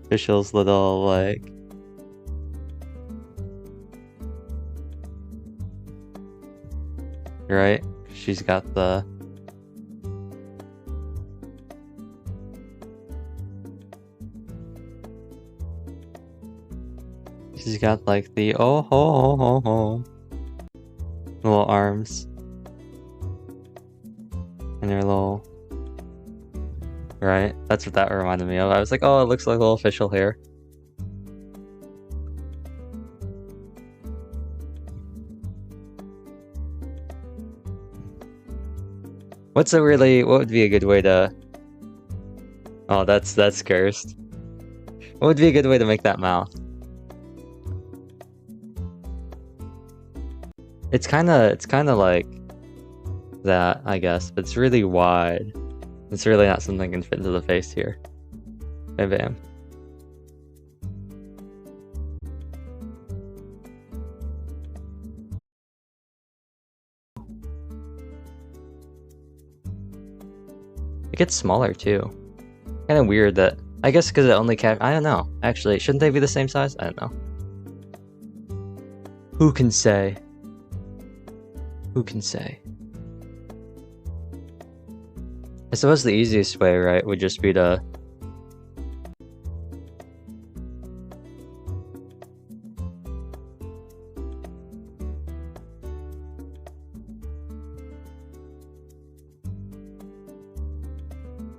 official's little, like... Right? She's got the... She's got like the oh ho ho ho ho little arms. And her little... Right? That's what that reminded me of. I was like, oh, it looks like a little official hair. What would be a good way to... Oh, that's cursed. What would be a good way to make that mouth? It's kinda like that, I guess, but it's really wide. It's really not something that can fit into the face here. Bam bam. It gets smaller too. Kind of weird that... I guess because it only I don't know. Actually, shouldn't they be the same size? I don't know. Who can say? Who can say? I suppose the easiest way, right, would just be to...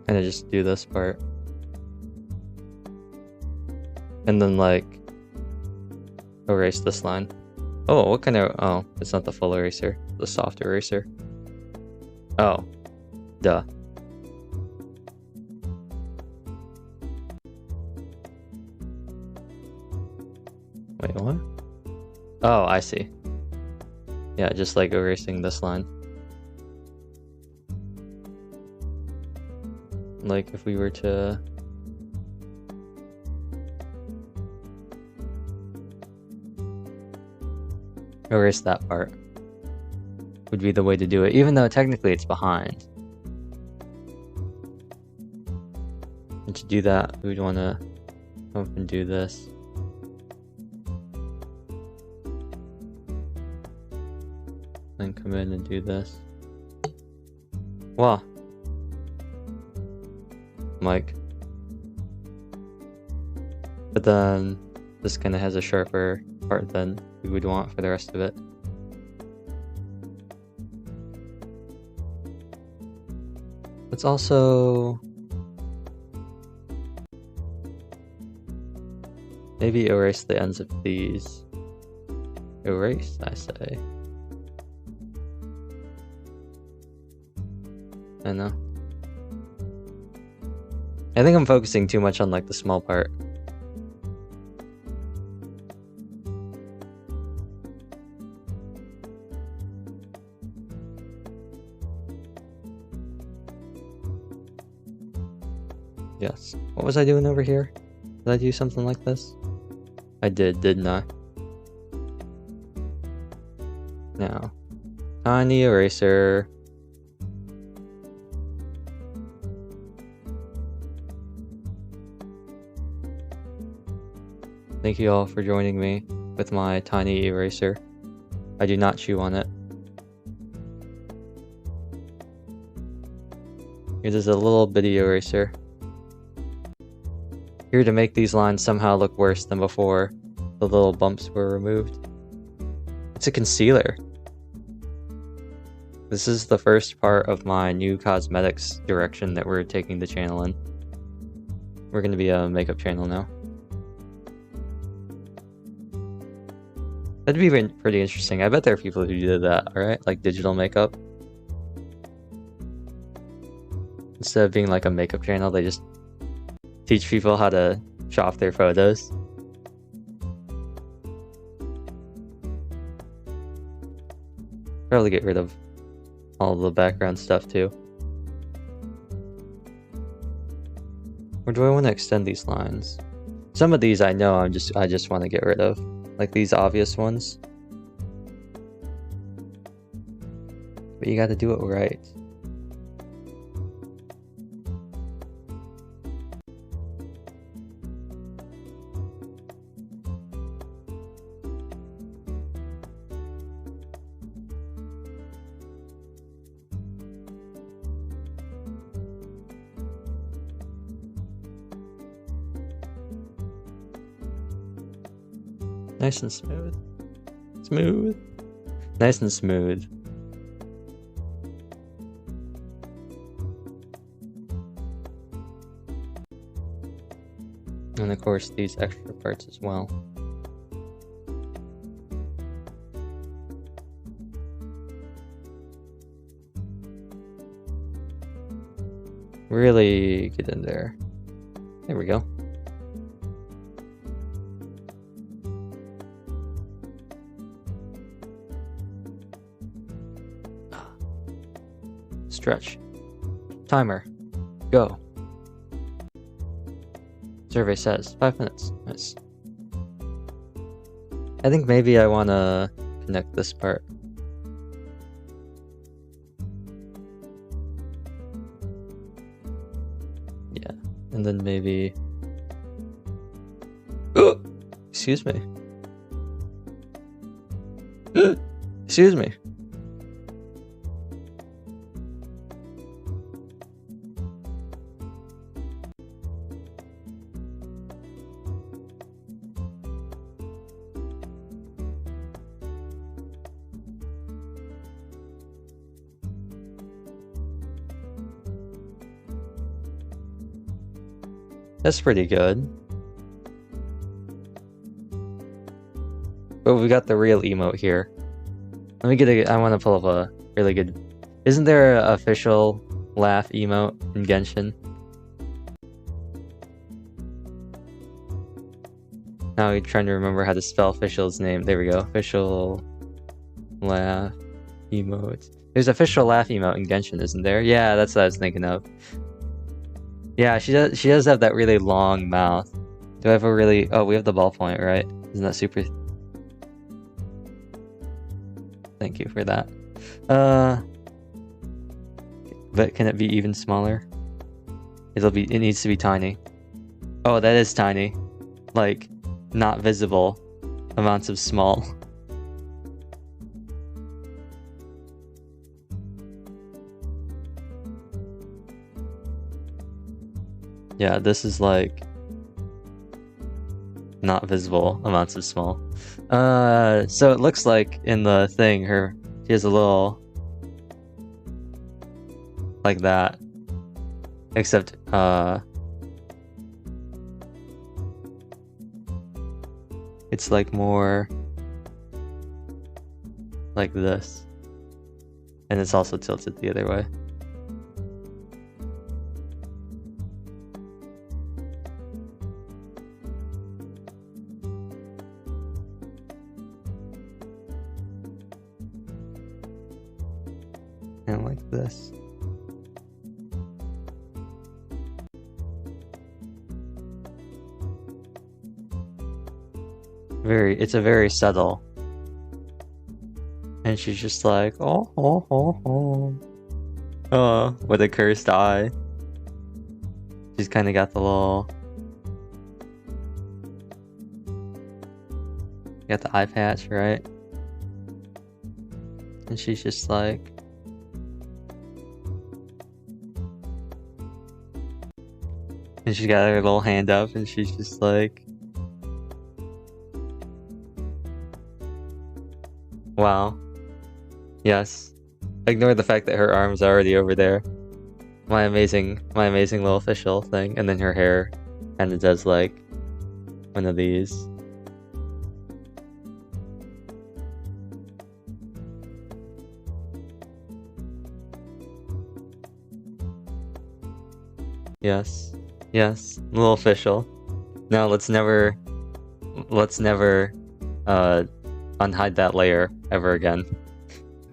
kind of just do this part. And then, like, erase this line. Oh, what kind of... Oh, it's not the full eraser. The soft eraser. Oh. Duh. Wait, what? Oh, I see. Yeah, just like erasing this line. Like if we were to... erase that part would be the way to do it, even though technically it's behind. And to do that, we would want to come up and do this. come in and do this. Wow. Mike. But then this kind of has a sharper part than we would want for the rest of it. Let's also maybe erase the ends of these. Erase, I say. I know. I think I'm focusing too much on like the small part. Yes. What was I doing over here? Did I do something like this? I did, didn't I? Now, tiny eraser. Thank you all for joining me with my tiny eraser. I do not chew on it. Here's a little bitty eraser. Here to make these lines somehow look worse than before the little bumps were removed. It's a concealer. This is the first part of my new cosmetics direction that we're taking the channel in. We're going to be a makeup channel now. That'd be pretty interesting. I bet there are people who do that, alright? Like digital makeup. Instead of being like a makeup channel, they just teach people how to show off their photos. Probably get rid of all the background stuff too. Or do I want to extend these lines? Some of these I know I just want to get rid of. Like these obvious ones. But you gotta do it right. Nice and smooth. Smooth. Nice and smooth. And of course these extra parts as well. Really get in there. There we go. Stretch. Timer. Go. Survey says 5 minutes. Nice. I think maybe I want to connect this part. Yeah. And then maybe... Oh! Excuse me. Excuse me. That's pretty good. But we got the real emote here. Let me get a... I want to pull up a really good... Isn't there an official laugh emote in Genshin? Now I'm trying to remember how to spell official's name. There we go. Official laugh emote. There's official laugh emote in Genshin, isn't there? Yeah, that's what I was thinking of. Yeah, she does have that really long mouth. Do I have a really... Oh, we have the ballpoint, right? Isn't that super... Thank you for that. But can it be even smaller? It needs to be tiny. Oh, that is tiny. Like, not visible amounts of small. Yeah, this is like not visible amounts of small. So it looks like in the thing, she has a little like that, except it's like more like this, and it's also tilted the other way. And like this. It's a very subtle. And she's just like, oh, with a cursed eye. She's kind of got the little... Got the eye patch, right? And she's just like... And she's got her little hand up, and she's just like... Wow. Yes. Ignore the fact that her arm's already over there. My amazing little official thing. And then her hair kind of does like one of these. Yes. Yes. A little official. No, let's never unhide that layer ever again.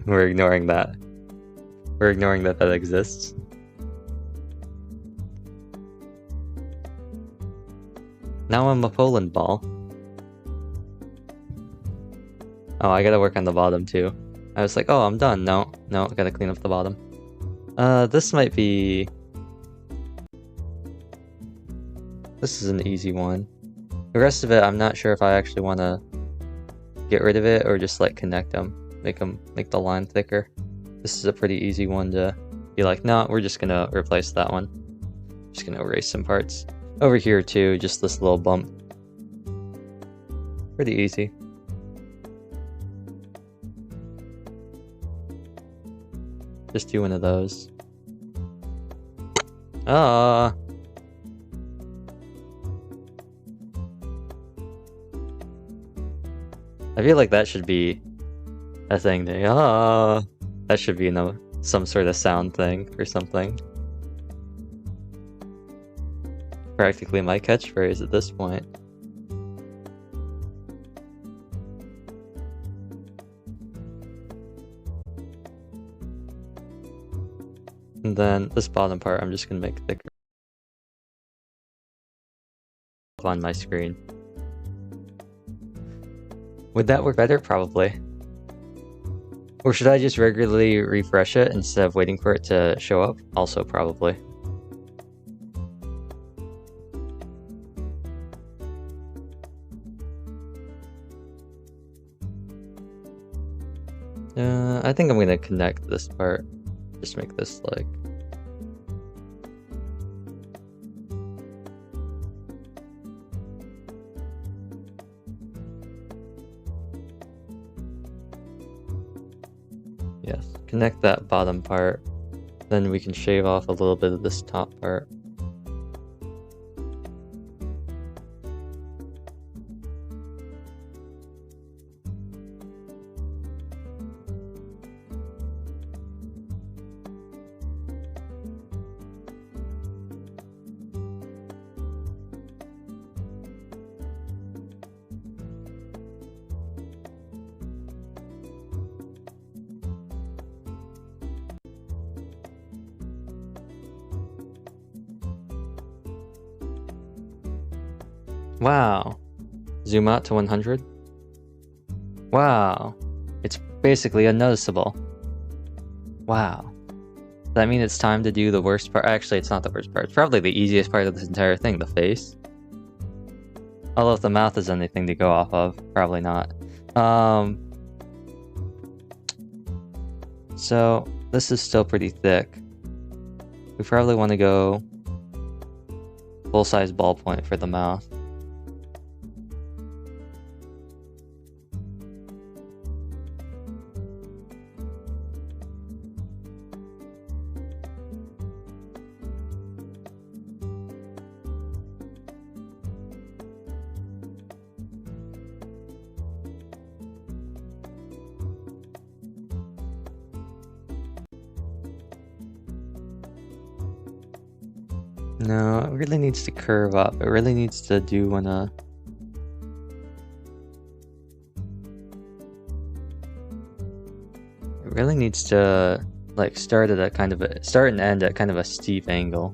We're ignoring that. We're ignoring that exists. Now I'm a Poland ball. Oh, I gotta work on the bottom too. I was like, oh, I'm done. No, I gotta clean up the bottom. This might be... This is an easy one. The rest of it, I'm not sure if I actually want to get rid of it or just like connect them. Make the line thicker. This is a pretty easy one to be like, no, we're just gonna replace that one. Just gonna erase some parts. Over here too, just this little bump. Pretty easy. Just do one of those. I feel like that should be a thing to that should be some sort of sound thing or something. Practically my catchphrase at this point. And then this bottom part I'm just gonna make thicker on my screen. Would that work better? Probably. Or should I just regularly refresh it instead of waiting for it to show up? Also probably. I think I'm gonna connect this part. Just make this like... Yes, connect that bottom part. Then we can shave off a little bit of this top part. Wow. Zoom out to 100. Wow. It's basically unnoticeable. Wow. Does that mean it's time to do the worst part? Actually, it's not the worst part. It's probably the easiest part of this entire thing, the face. Although if the mouth is anything to go off of, probably not. So, this is still pretty thick. We probably want to go full-size ballpoint for the mouth. No, it really needs to curve up. It really needs to do when it really needs to like start and end at kind of a steep angle.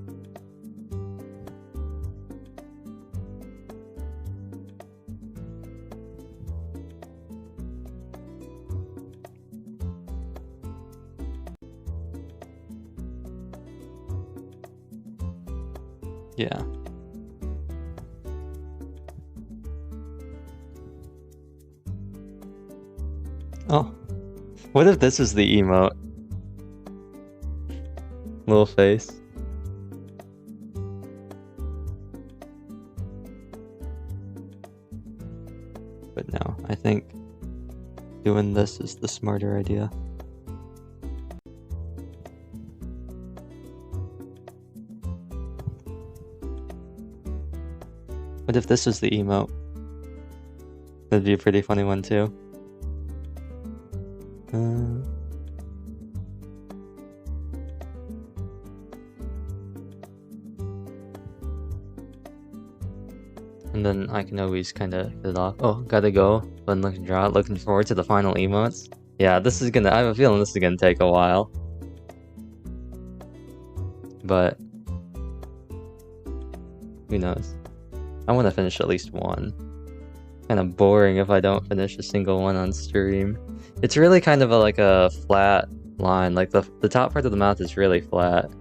Yeah. Oh. What if this is the emote? Little face. But no, I think doing this is the smarter idea. What if this was the emote? That'd be a pretty funny one too. And then I can always kind of get it off. Oh, gotta go. Button looking draw. Looking forward to the final emotes. Yeah, this is gonna. I have a feeling this is gonna take a while. But who knows? I want to finish at least one. Kind of boring if I don't finish a single one on stream. It's really kind of like a flat line. Like the top part of the mouth is really flat.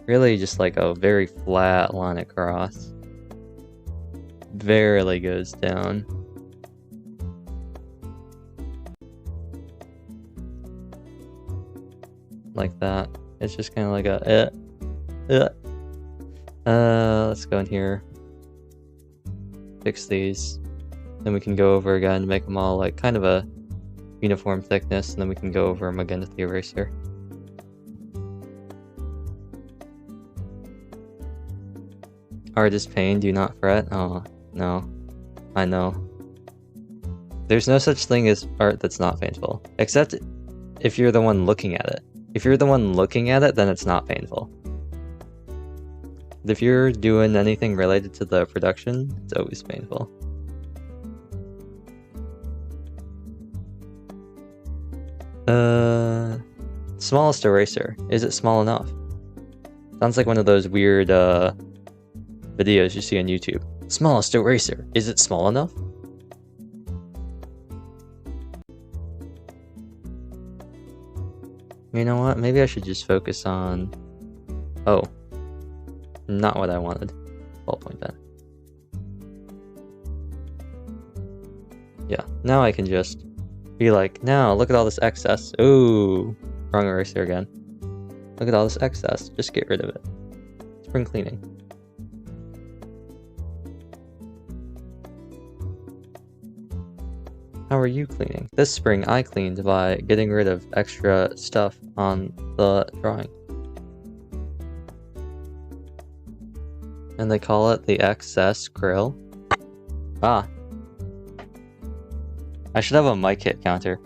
Really just like a very flat line across. Barely goes down. Like that. It's just kind of like a let's go in here. Fix these. Then we can go over again, make them all like kind of a uniform thickness, and then we can go over them again with the eraser. Artist pain, do not fret. Oh, no. I know. There's no such thing as art that's not painful. Except if you're the one looking at it. If you're the one looking at it, then it's not painful. But if you're doing anything related to the production, it's always painful. Smallest eraser. Is it small enough? Sounds like one of those weird, videos you see on YouTube. Smallest eraser. Is it small enough? You know what? Maybe I should just focus on... Oh. Not what I wanted. Ballpoint pen. Yeah. Now I can just be like, now look at all this excess. Ooh. Wrong eraser again. Look at all this excess. Just get rid of it. Spring cleaning. How are you cleaning? This spring I cleaned by getting rid of extra stuff on the drawing. And they call it the XS grill. Ah. I should have a mic hit counter.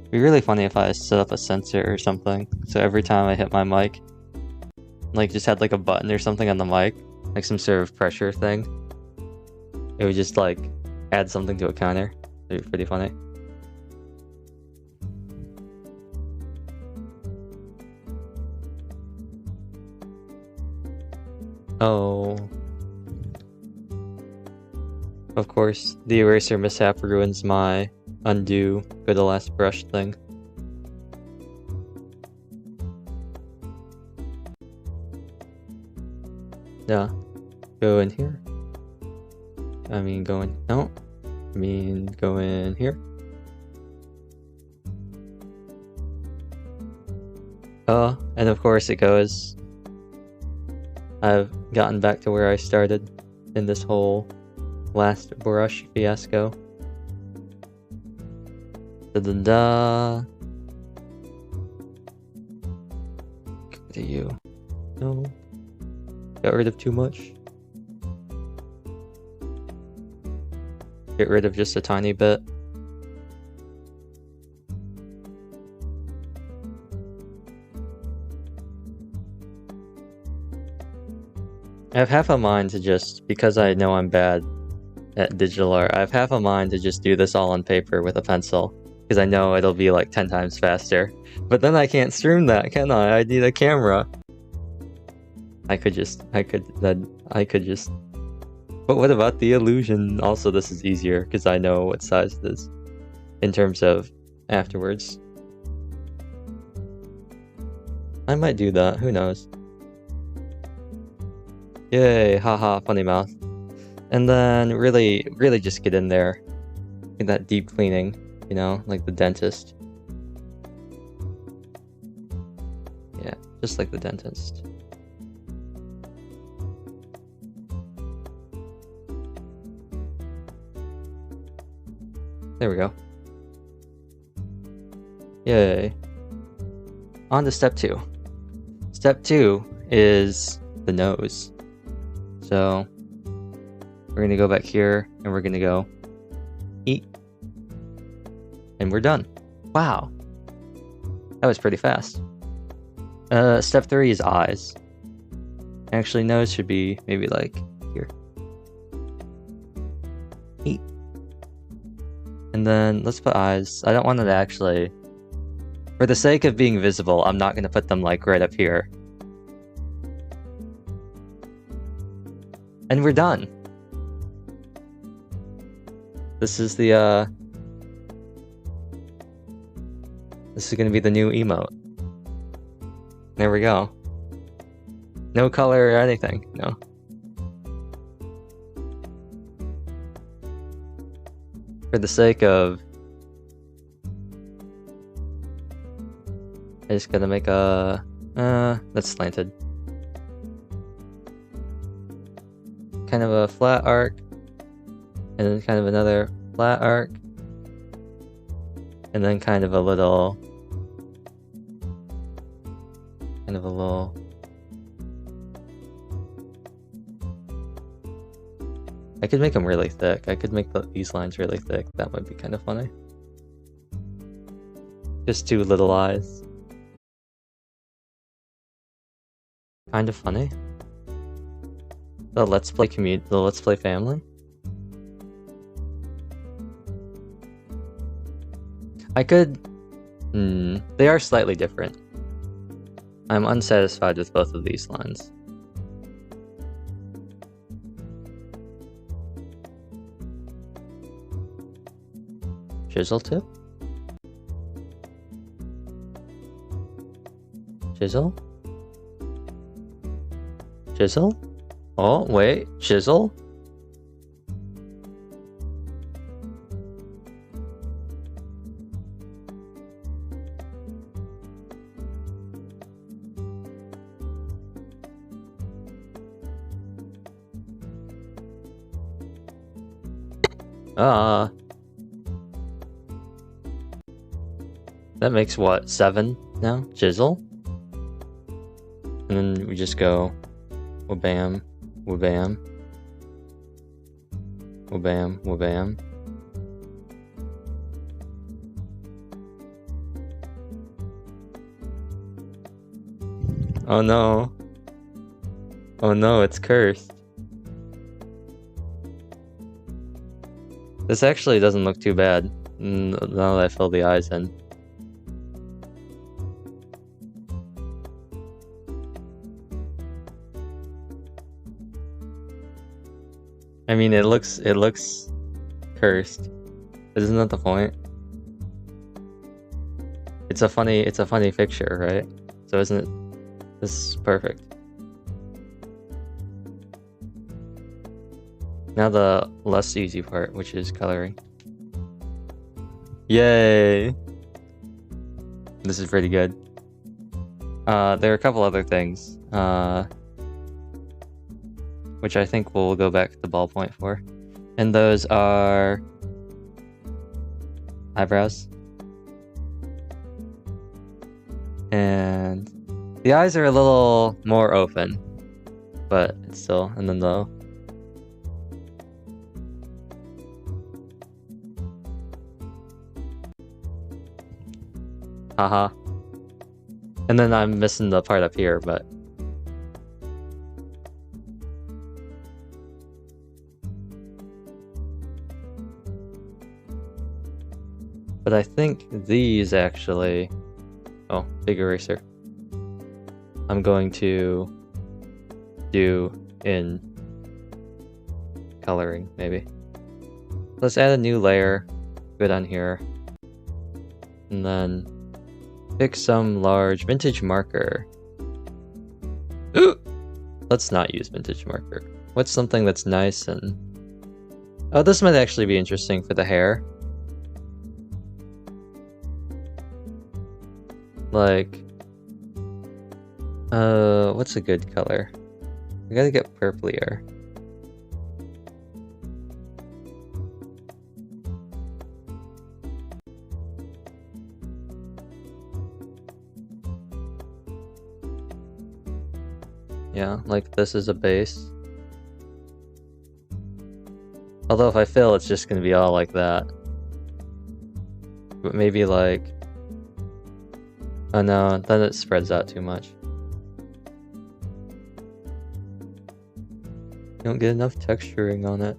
It'd be really funny if I set up a sensor or something, so every time I hit my mic, like just had like a button or something on the mic, like some sort of pressure thing, it would just like add something to a counter. It'd be pretty funny. Oh. Of course, the eraser mishap ruins my undo go to last brush thing. Yeah. Go in here. I mean, go in. No. I mean, go in here. Oh, and of course it goes. I've gotten back to where I started in this whole last brush fiasco. Da-da-da. Get rid of you. No. Got rid of too much. Get rid of just a tiny bit. I have half a mind to just, because I know I'm bad at digital art, I have half a mind to just do this all on paper with a pencil, because I know it'll be like 10 times faster. But then I can't stream that, can I? I need a camera. I could just. But what about the illusion? Also, this is easier, because I know what size it is, in terms of afterwards. I might do that, who knows. Yay, haha, funny mouth. And then really just get in there. Get that deep cleaning, you know, like the dentist. Yeah, just like the dentist. There we go. Yay. On to step 2. Step 2 is the nose. So we're gonna go back here and we're gonna go eat. And we're done. Wow. That was pretty fast. Step 3 is eyes. Actually, nose should be maybe like here. Eat. And then let's put eyes. I don't want it to actually... For the sake of being visible, I'm not gonna put them like right up here. And we're done. This is the, this is gonna be the new emote. There we go. No color or anything, no. For the sake of... I just gotta make a... that's slanted. Kind of a flat arc, and then kind of another flat arc, and then kind of a little, I could make them really thick. I could make these lines really thick. That would be kind of funny. Just 2 little eyes. Kind of funny. The Let's Play community, the Let's Play family. I could... they are slightly different. I'm unsatisfied with both of these lines. Chisel tip? Chisel? Chisel? Oh, wait, chisel? That makes what, 7 now? Chisel? And then we just go wabam, wabam, wabam, wabam. Oh no. Oh no, it's cursed. This actually doesn't look too bad, now that I fill the eyes in. I mean, it looks cursed. Isn't that the point? It's a funny picture, right? So isn't it? This is perfect. Now the less easy part, which is coloring. Yay! This is pretty good. There are a couple other things, which I think we'll go back to the ballpoint for. And those are eyebrows. And the eyes are a little more open, but it's still, and then the haha. And then I'm missing the part up here, but I think these actually... Oh, big eraser. I'm going to do in coloring, maybe. Let's add a new layer. Go down here. And then pick some large vintage marker. Ooh! Let's not use vintage marker. What's something that's nice and... Oh, this might actually be interesting for the hair. Like... what's a good color? We gotta get purplier. Yeah, like this is a base. Although if I fill, it's just gonna be all like that. But maybe like... Oh no, then it spreads out too much. You don't get enough texturing on it.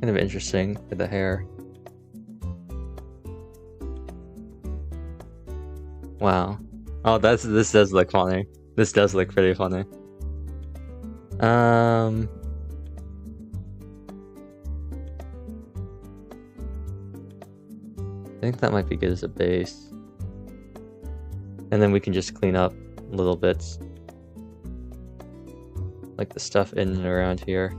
Kind of interesting for the hair. Wow. Oh, this does look funny. This does look pretty funny. I think that might be good as a base. And then we can just clean up little bits. Like the stuff in and around here.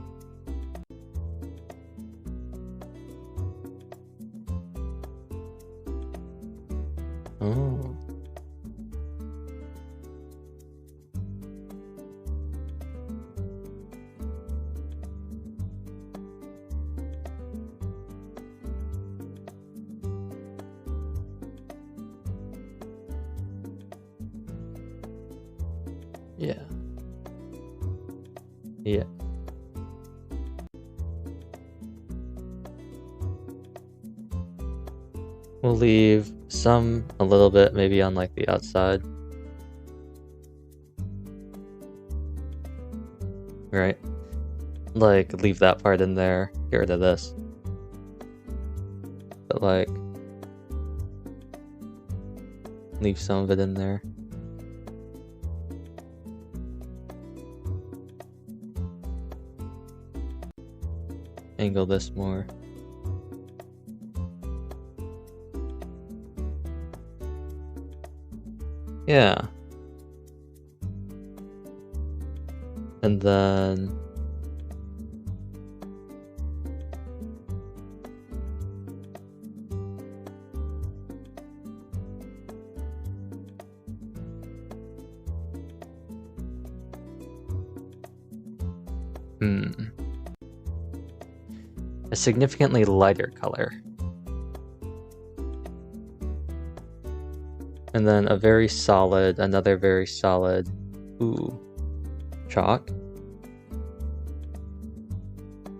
Oh. Yeah. Yeah. We'll leave some a little bit, maybe on like the outside. Right. Like leave that part in there, get rid of this. But like leave some of it in there. Angle this more. Yeah. And then a significantly lighter color. And then a very solid, another very solid, ooh, chalk.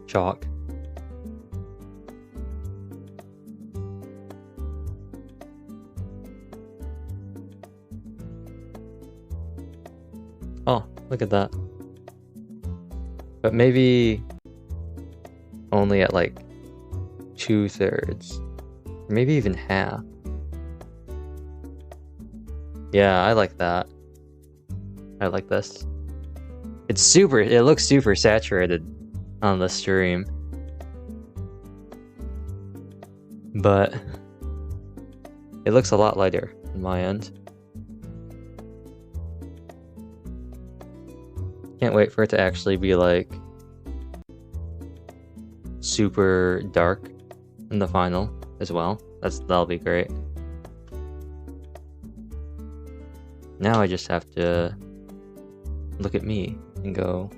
Chalk. Oh, look at that. But maybe only at like 2/3, maybe even half. Yeah, I like that. I like this. It looks super saturated on the stream. But it looks a lot lighter on my end. Can't wait for it to actually be like super dark in the final as well. That'll be great. Now I just have to look at me and go,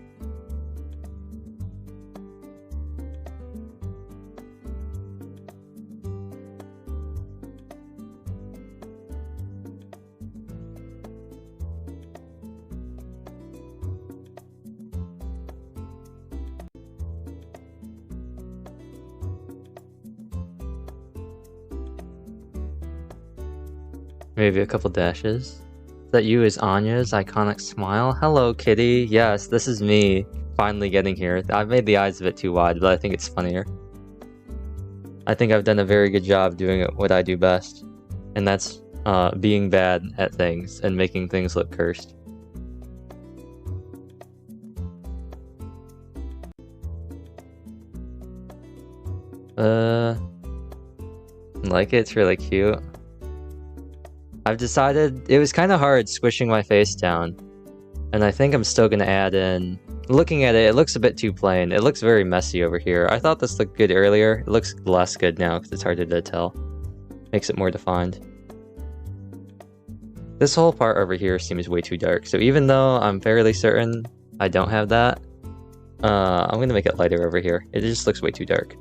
maybe a couple dashes. That you is Anya's iconic smile. Hello, kitty. Yes, this is me finally getting here. I've made the eyes a bit too wide, but I think it's funnier. I think I've done a very good job doing what I do best, and that's being bad at things and making things look cursed. Like it's really cute. I've decided it was kind of hard squishing my face down, and I think I'm still gonna add in. Looking at it, it looks a bit too plain. It looks very messy over here. I thought this looked good earlier. It looks less good now because it's harder to tell. Makes it more defined. This whole part over here seems way too dark, so even though I'm fairly certain I don't have that, I'm gonna make it lighter over here. It just looks way too dark.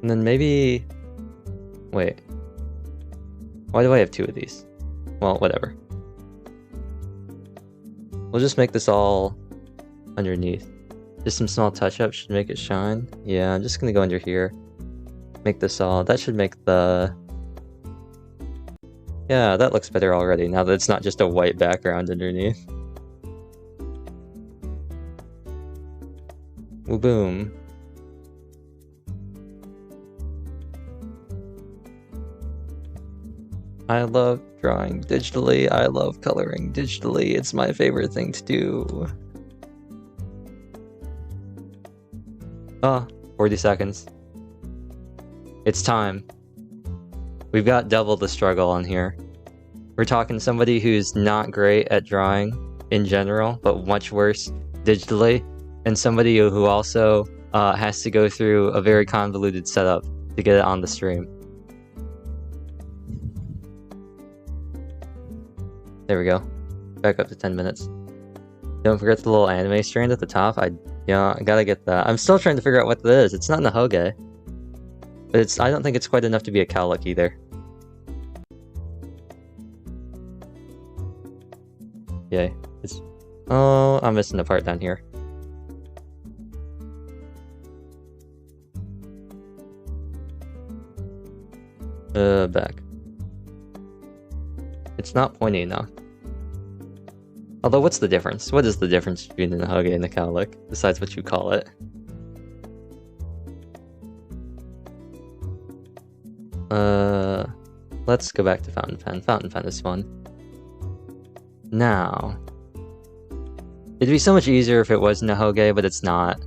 And then maybe... Wait. Why do I have two of these? Well, whatever. We'll just make this all underneath. Just some small touch-ups should make it shine. Yeah, I'm just gonna go under here. Make this all... That should make the... Yeah, that looks better already, now that it's not just a white background underneath. Well, boom. I love drawing digitally. I love coloring digitally. It's my favorite thing to do. 40 seconds. It's time. We've got double the struggle on here. We're talking somebody who's not great at drawing in general, but much worse digitally, and somebody who also has to go through a very convoluted setup to get it on the stream. There we go. Back up to 10 minutes. Don't forget the little anime strand at the top. I gotta get that. I'm still trying to figure out what that is. It's not Nahoge. But I don't think it's quite enough to be a cowlick either. Yay. Oh, I'm missing a part down here. Back. It's not pointy enough. Although, what's the difference? What is the difference between a Nahoge and a cowlick, besides what you call it? Let's go back to fountain pen. Fountain pen is fun. Now, it'd be so much easier if it was Nahoge, but it's not.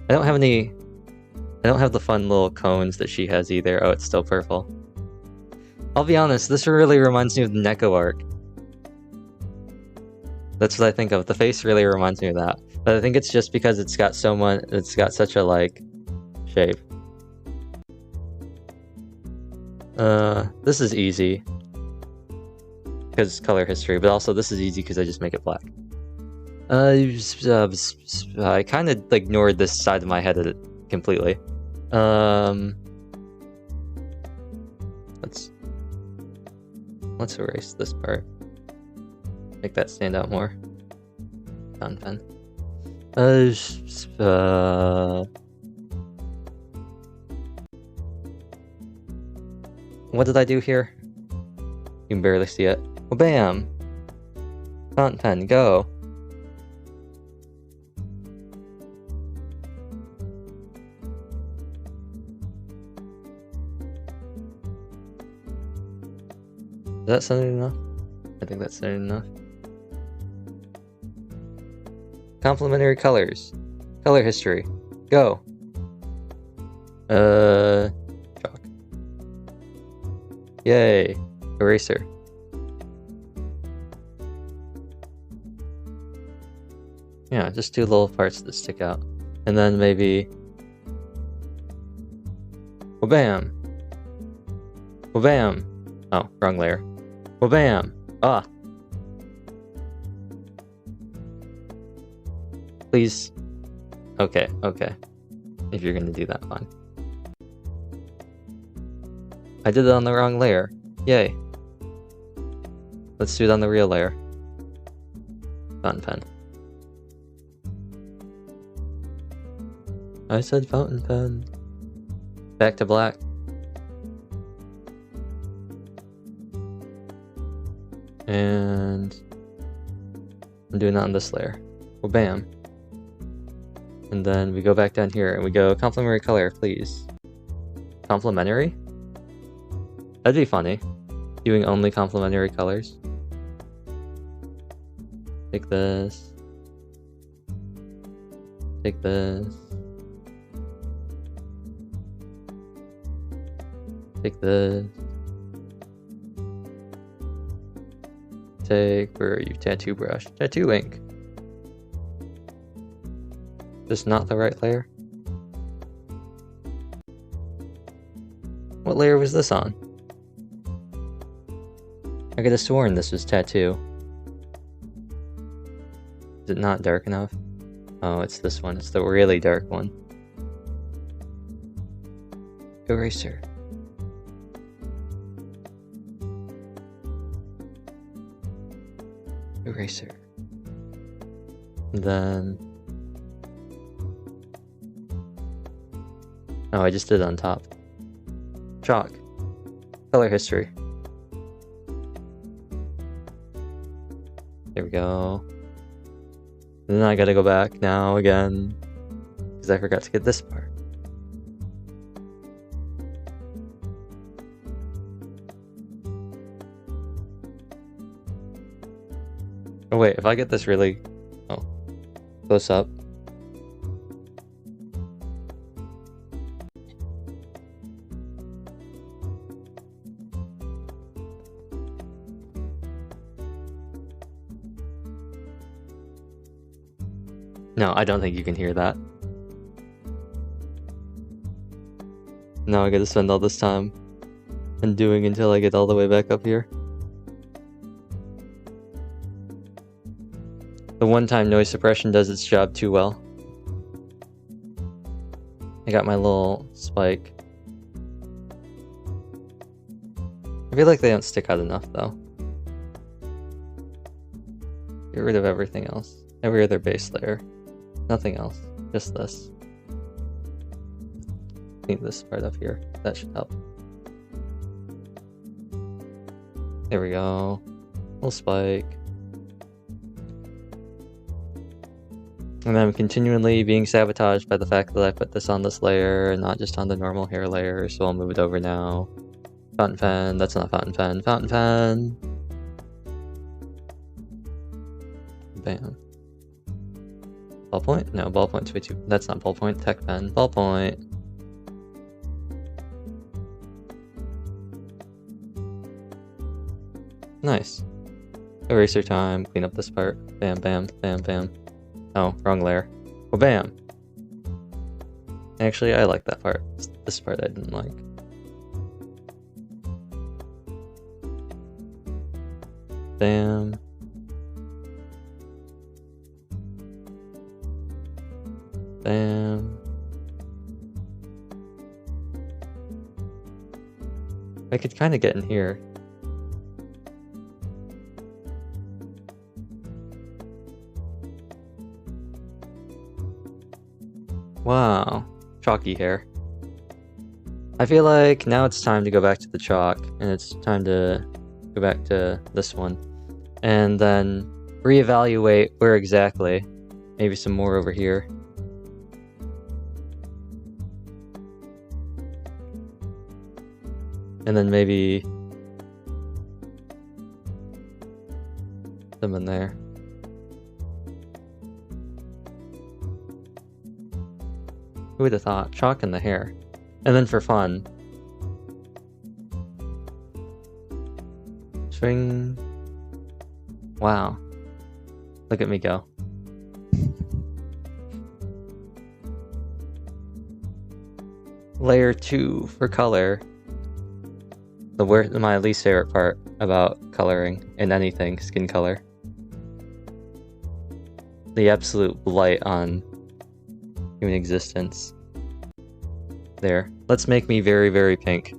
I don't have the fun little cones that she has either. Oh, it's still purple. I'll be honest, this really reminds me of the Neko arc. That's what I think of. The face really reminds me of that. But I think it's just because it's got such a, like, shape. This is easy. Because it's color history, but also this is easy because I just make it black. I kind of ignored this side of my head completely. Let's erase this part. Make that stand out more. Fountain pen. What did I do here? You can barely see it. Well, bam! Fountain pen, go! Is that sounding enough? I think that's sounding enough. Complementary colors. Color history. Go! Chalk. Yay. Eraser. Yeah, just 2 little parts that stick out. And then maybe... Well, bam! Well, bam! Oh, wrong layer. Well, bam! Ah! Please. Okay, okay. If you're gonna do that, fine. I did it on the wrong layer. Yay. Let's do it on the real layer. Fountain pen. I said fountain pen. Back to black. And I'm doing that on this layer. Well, bam. And then we go back down here and we go complementary color, please. Complementary? That'd be funny. Doing only complementary colors. Take this. Take this. Take this. Take, where are you? Tattoo brush. Tattoo ink. This not the right layer? What layer was this on? I could have sworn this was tattoo. Is it not dark enough? Oh, it's this one. It's the really dark one. Eraser. Eraser. And then... Oh, I just did it on top. Chalk. Color history. There we go. And then I gotta go back now again, because I forgot to get this part. Oh wait, if I get this really... Oh. Close up. No, I don't think you can hear that. Now I gotta spend all this time undoing until I get all the way back up here. The one-time noise suppression does its job too well. I got my little spike. I feel like they don't stick out enough though. Get rid of everything else. Every other base layer. Nothing else. Just this. Clean this part up here. That should help. There we go. Little spike. And I'm continually being sabotaged by the fact that I put this on this layer and not just on the normal hair layer, so I'll move it over now. Fountain pen. That's not fountain pen. Fountain pen. Bam. Ballpoint? No, ballpoint's way too... That's not ballpoint. Tech pen. Ballpoint. Nice. Eraser time. Clean up this part. Bam, bam, bam, bam. Oh, wrong layer. Well, bam. Actually, I like that part. This part I didn't like. Bam. Bam. I could kind of get in here. Wow. Chalky hair. I feel like now it's time to go back to the chalk, and it's time to go back to this one. And then reevaluate where exactly. Maybe some more over here. And then maybe some in there. Who would have thought? Chalk in the hair. And then for fun. Swing. Wow. Look at me go. Layer 2 for color. My least favorite part about coloring in anything, skin color. The absolute blight on human existence. There. Let's make me very, very pink.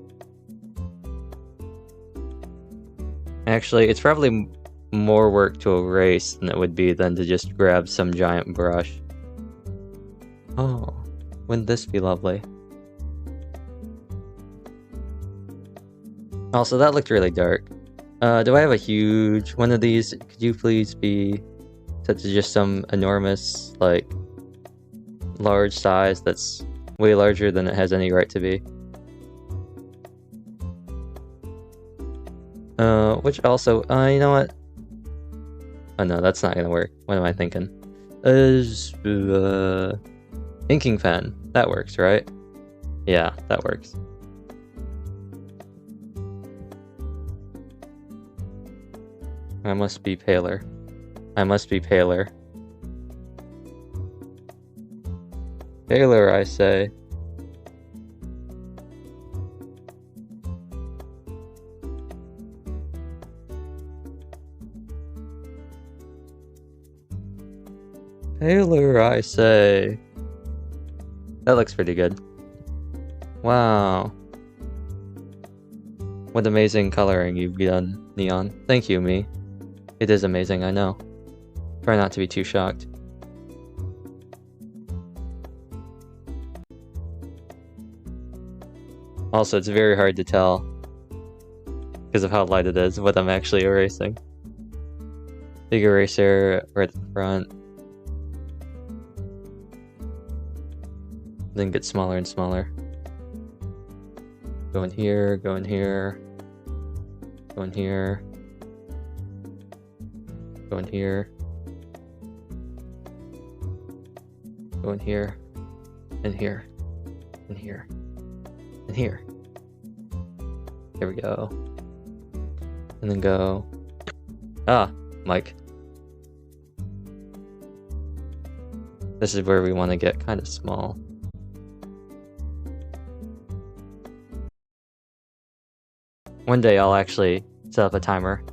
Actually, it's probably more work to erase than it would be than to just grab some giant brush. Oh, wouldn't this be lovely? Also, that looked really dark. Do I have a huge one of these? Could you please be set to just some enormous, like, large size that's way larger than it has any right to be? Which also, you know what? Oh no, that's not gonna work. What am I thinking? Inking pen. That works, right? Yeah, that works. I must be paler. I must be paler. Paler, I say. Paler, I say. That looks pretty good. Wow. What amazing coloring you've done, Neon. Thank you, me. It is amazing, I know. Try not to be too shocked. Also, it's very hard to tell, because of how light it is, what I'm actually erasing. Big eraser right at the front. Then get smaller and smaller. Go in here, go in here. Go in here. Go in here. Go in here. And here. And here. And here. There we go. And then go. Ah, Mike. This is where we want to get kind of small. One day I'll actually set up a timer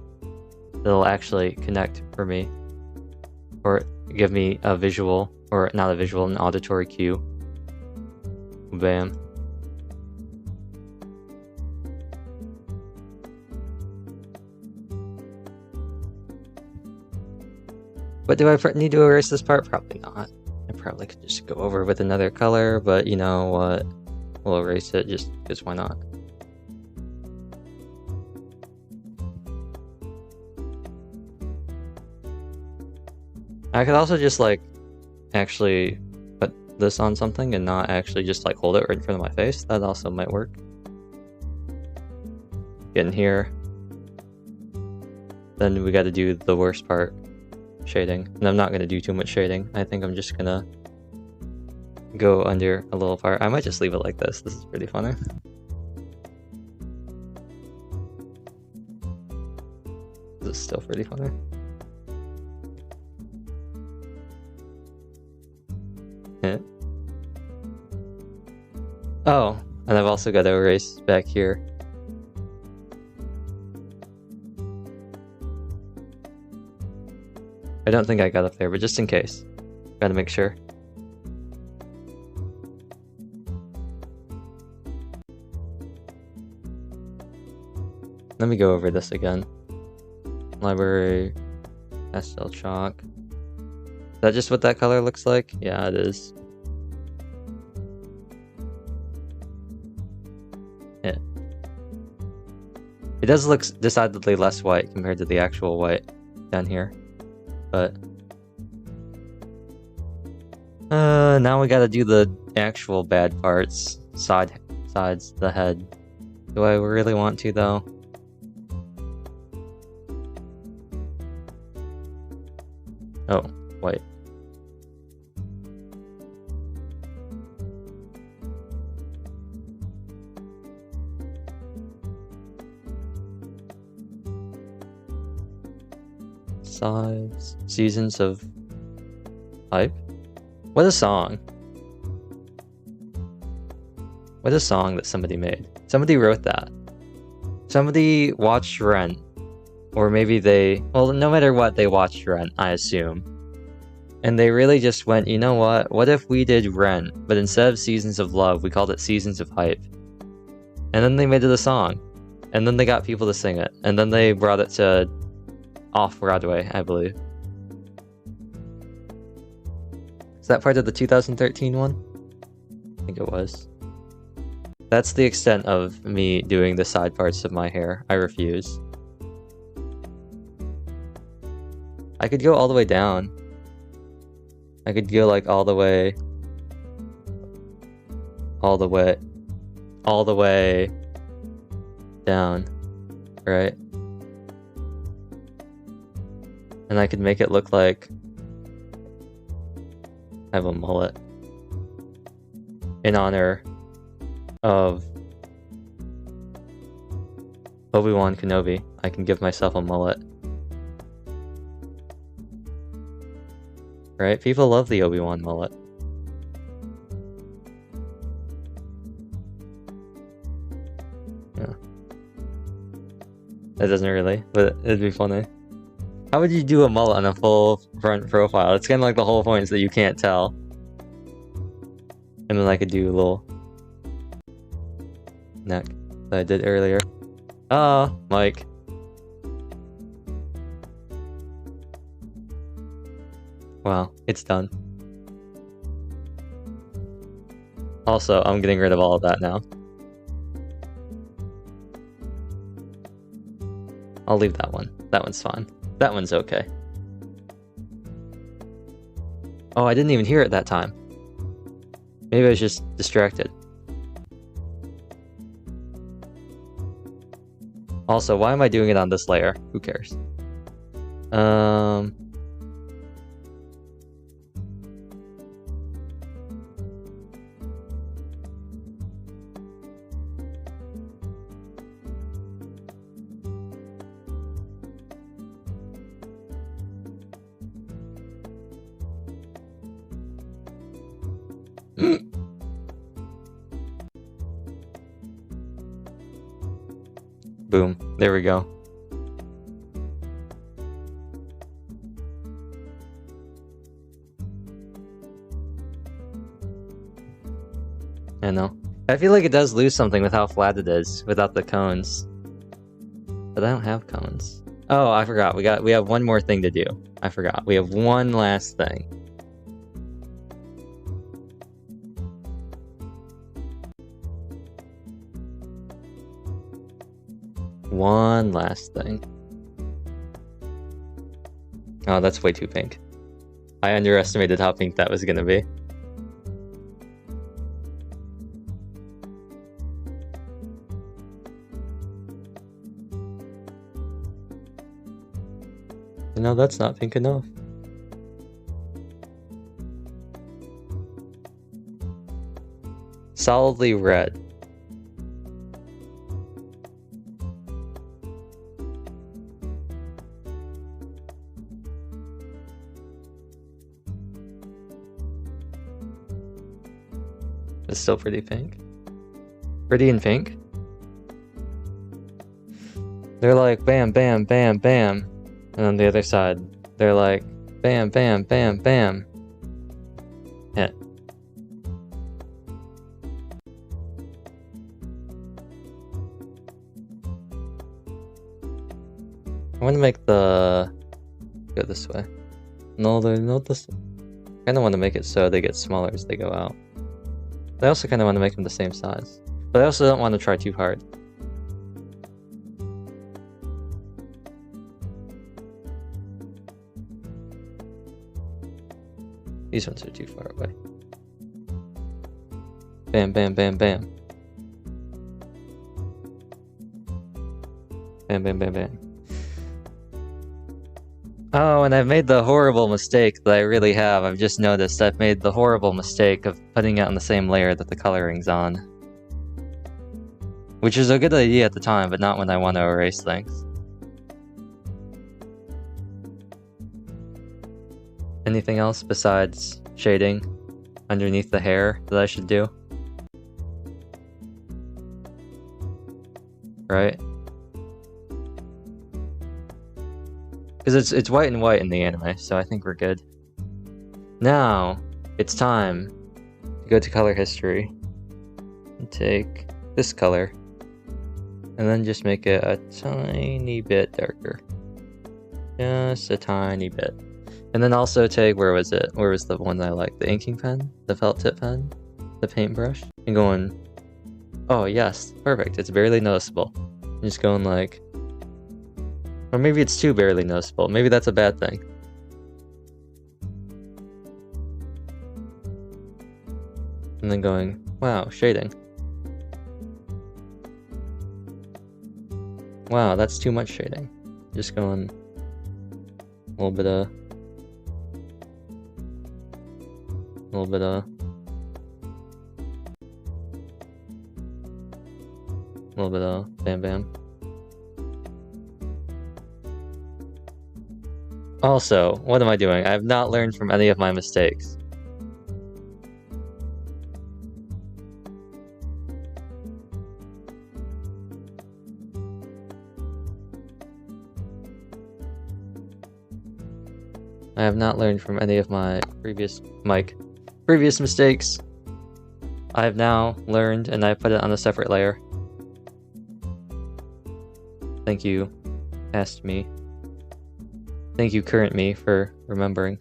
that'll actually connect for me. Or give me a visual, or not a visual, an auditory cue. Bam. But do I need to erase this part? Probably not. I probably could just go over with another color, but you know what? We'll erase it just because why not? I could also just like actually put this on something and not actually just like hold it right in front of my face. That also might work. Get in here. Then we got to do the worst part, shading. And I'm not going to do too much shading. I think I'm just going to go under a little part. I might just leave it like this. This is pretty funny. This is still pretty funny. Yeah. Oh, and I've also got to erase back here. I don't think I got up there, but just in case. Gotta make sure. Let me go over this again. Library, pastel chalk. Is that just what that color looks like? Yeah, it is. Yeah. It does look decidedly less white compared to the actual white down here. But now we gotta do the actual bad parts. Sides, the head. Do I really want to though? Oh, wait. sides, seasons of hype. What a song. What a song that somebody made. Somebody wrote that. Somebody watched Rent. Or maybe they... Well, no matter what, they watched Rent, I assume. And they really just went, you know what? What if we did Rent, but instead of Seasons of Love, we called it Seasons of Hype? And then they made it a song. And then they got people to sing it. And then they brought it to Off-Broadway, I believe. Is that part of the 2013 one? I think it was. That's the extent of me doing the side parts of my hair. I refuse. I could go all the way down. I could go like all the way down, right? And I could make it look like I have a mullet in honor of Obi-Wan Kenobi. I can give myself a mullet. Right? People love the Obi-Wan mullet. Yeah. That doesn't really, but it'd be funny. How would you do a mullet on a full front profile? It's kind of like the whole point is that you can't tell. And then I could do a little neck that I did earlier. Ah, Mike. Wow, it's done. Also, I'm getting rid of all of that now. I'll leave that one. That one's fine. That one's okay. Oh, I didn't even hear it that time. Maybe I was just distracted. Also, why am I doing it on this layer? Who cares? Boom. There we go. I know. I feel like it does lose something with how flat it is without the cones. But I don't have cones. Oh, I forgot. We have one more thing to do. I forgot. We have one last thing. One last thing. Oh, that's way too pink. I underestimated how pink that was gonna be. No, that's not pink enough. Solidly red. It's still pretty pink. Pretty in pink. They're like bam, bam, bam, bam. And on the other side, they're like bam, bam, bam, bam. Hit. I want to make the... go this way. No, they're not this... I kind of want to make it so they get smaller as they go out. I also kind of want to make them the same size. But I also don't want to try too hard. These ones are too far away. Bam, bam, bam, bam. Bam, bam, bam, bam. Oh, and I've made the horrible mistake that I really have. I've just noticed I've made the horrible mistake of putting it on the same layer that the coloring's on. Which is a good idea at the time, but not when I want to erase things. Anything else besides shading underneath the hair that I should do? Right? Because it's white and white in the anime, so I think we're good. Now, it's time to go to color history and take this color and then just make it a tiny bit darker. Just a tiny bit. And then also take, where was it? Where was the one that I liked? The inking pen? The felt tip pen? The paintbrush? And going, oh yes, perfect, it's barely noticeable. And just going like, or maybe it's too barely noticeable. Maybe that's a bad thing. And then going, wow, shading. Wow, that's too much shading. Just going a little bit of, bam bam. Also, what am I doing? I have not learned from any of my mistakes. I have not learned from any of my previous mistakes. I have now learned, and I put it on a separate layer. Thank you, past me. Thank you, current me, for remembering.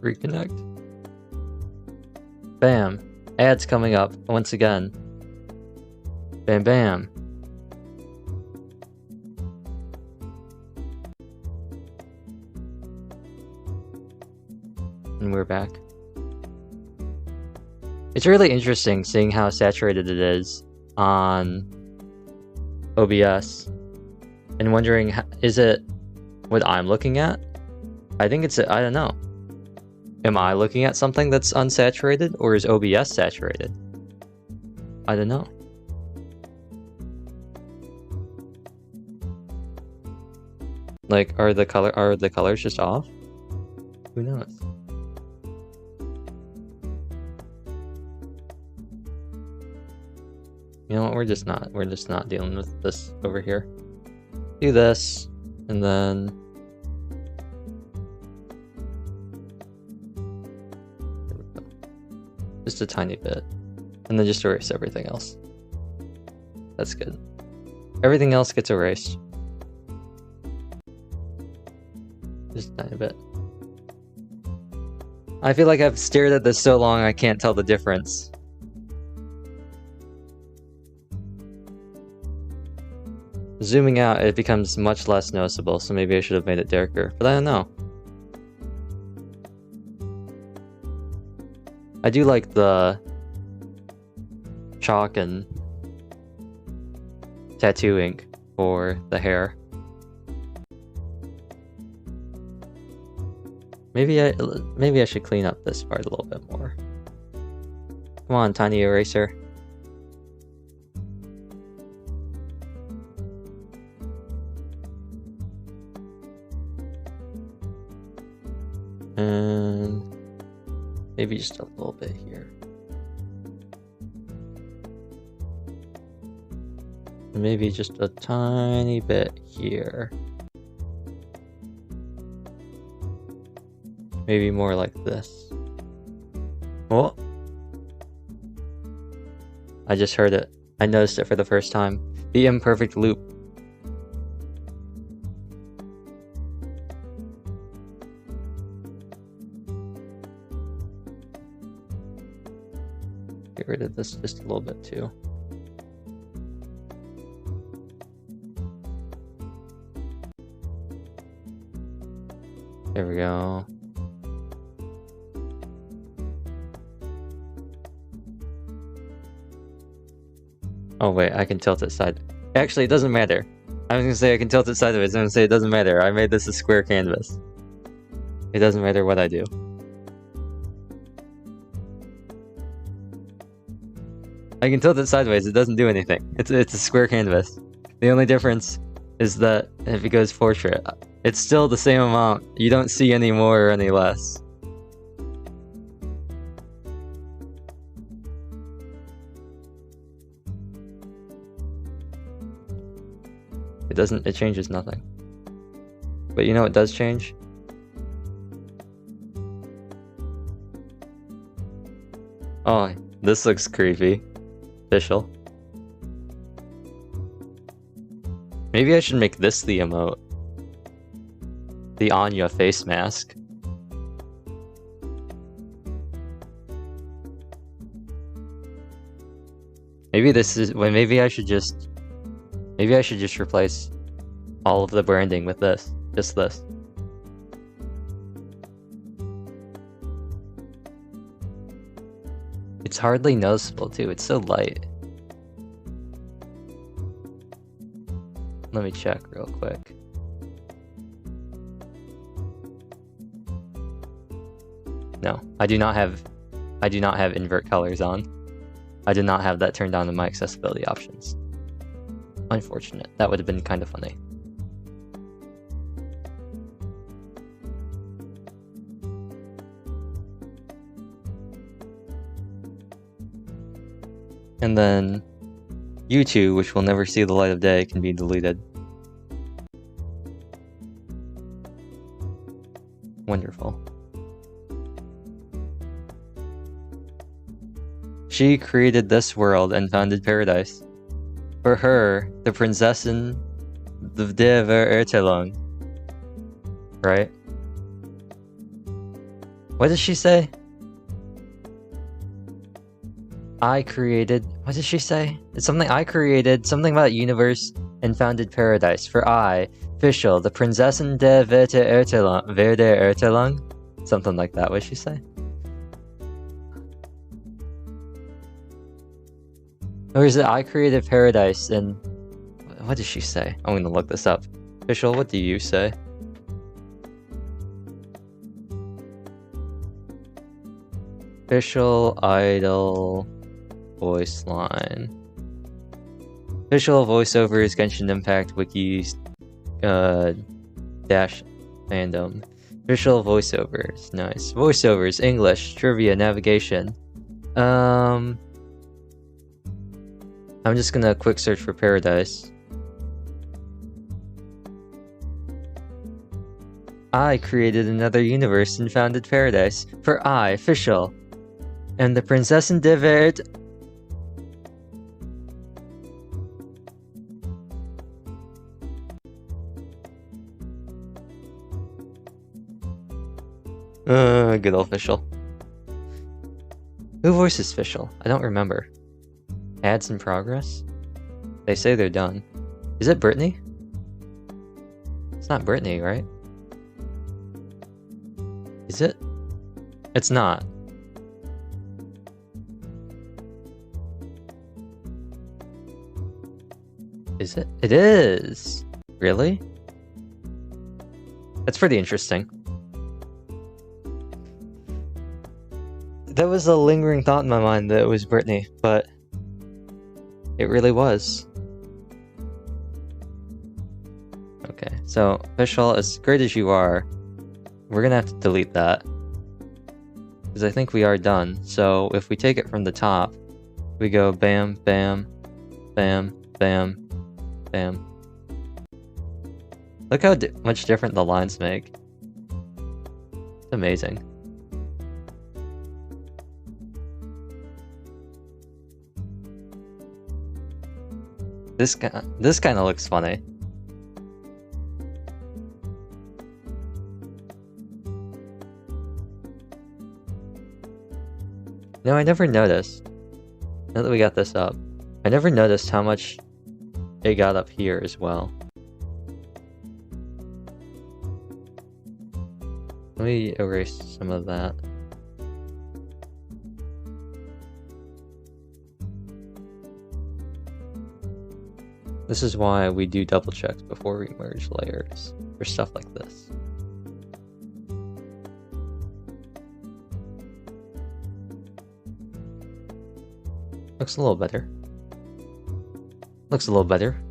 Reconnect. Bam. Ads coming up once again. Bam bam. And we're back. It's really interesting seeing how saturated it is on OBS and wondering, is it what I'm looking at? I think it's, I don't know. Am I looking at something that's unsaturated, or is OBS saturated? I don't know. Like, are the colors just off? Who knows? You know what? We're just not dealing with this over here. Do this, and then just a tiny bit, and then just erase everything else. That's good. Everything else gets erased. Just a tiny bit. I feel like I've stared at this so long I can't tell the difference. Zooming out, it becomes much less noticeable, so maybe I should have made it darker, but I don't know. I do like the chalk and tattoo ink for the hair. Maybe I should clean up this part a little bit more. Come on, tiny eraser. And maybe just a little bit here. And maybe just a tiny bit here. Maybe more like this. Oh! I just heard it. I noticed it for the first time. The imperfect loop. Get rid of this just a little bit too. There we go. Oh wait, I can tilt it side. Actually, it doesn't matter. I was gonna say I can tilt it sideways. I'm gonna say it doesn't matter. I made this a square canvas. It doesn't matter what I do. I can tilt it sideways. It doesn't do anything. It's a square canvas. The only difference is that if it goes portrait, it's still the same amount. You don't see any more or any less. It changes nothing. But you know what does change? Oh, this looks creepy. Official. Maybe I should make this the emote. The Anya face mask. Maybe this is when maybe I should just replace all of the branding with this. Just this. It's hardly noticeable too, it's so light. Let me check real quick. No, I do not have invert colors on. I did not have that turned on in my accessibility options. Unfortunate. That would have been kind of funny. And then U2, which will never see the light of day, can be deleted. Wonderful. She created this world and founded paradise. For her, the Prinzessin der Ertelung. Right? What does she say? What did she say? It's something I created, something about universe and founded paradise. For I, Fischl, the Prinzessin der Ertelung. Something like that, what did she say? Or is it I created paradise and... What did she say? I'm gonna look this up. Fischl, what do you say? Fischl idle voice line. Fischl voiceovers Genshin Impact wikis dash fandom. Fischl voiceovers. Nice. Voiceovers, English, trivia, navigation. I'm just gonna quick search for paradise. I created another universe and founded paradise. For I, Fischl, am the Prinzessin der Welt. Good old Fischl. Who voices Fischl? I don't remember. Ads in progress? They say they're done. Is it Brittany? It's not Brittany, right? Is it? It's not. Is it? It is! Really? That's pretty interesting. That was a lingering thought in my mind that it was Brittany, but it really was. Okay, so Fischl, as great as you are, we're gonna have to delete that. Because I think we are done. So if we take it from the top, we go bam, bam, bam, bam, bam. Look how much different the lines make. It's amazing. This kind of looks funny. No, I never noticed. Now that we got this up, I never noticed how much it got up here as well. Let me erase some of that. This is why we do double checks before we merge layers for stuff like this. Looks a little better. Looks a little better.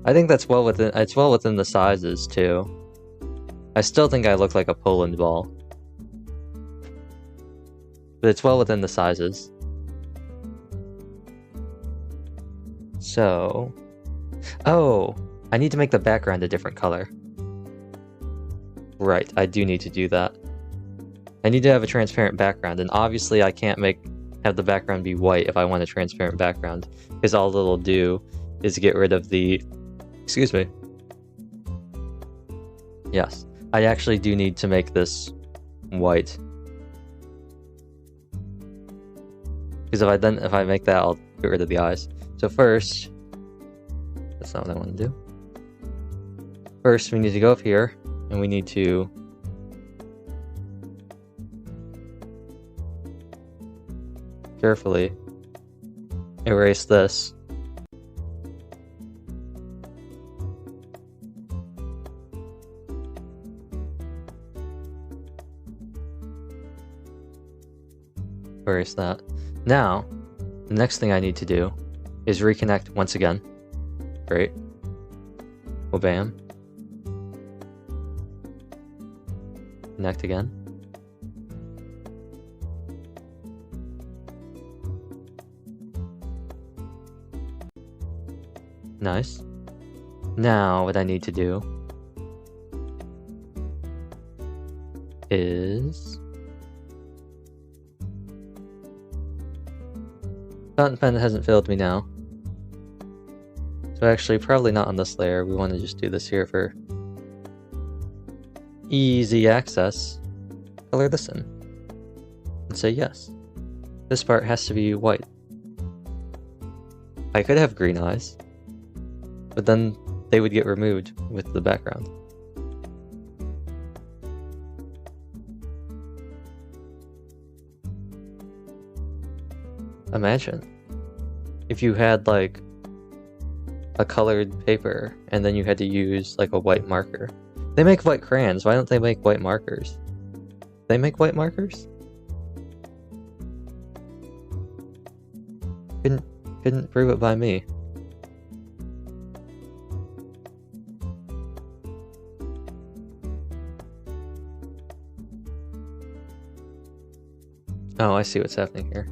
I think that's well within the sizes too. I still think I look like a Poland ball. But it's well within the sizes. So... Oh! I need to make the background a different color. Right, I do need to do that. I need to have a transparent background, and obviously I can't have the background be white if I want a transparent background, because all it'll do is get rid of the... Excuse me. Yes, I actually do need to make this white. Because if I make that, I'll get rid of the eyes. So first, that's not what I want to do. First, we need to go up here, and we need to carefully erase this. Erase that. Now, the next thing I need to do is reconnect once again. Great. Well, bam. Connect again. Nice. Now, what I need to do is... Fountain pen hasn't failed me now. So actually, probably not on this layer. We want to just do this here for easy access. Color this in. And say yes. This part has to be white. I could have green eyes, but then they would get removed with the background. Imagine if you had like a colored paper and then you had to use like a white marker. They make white crayons, why don't they make white markers? They make white markers? Couldn't prove it by me. Oh, I see what's happening here.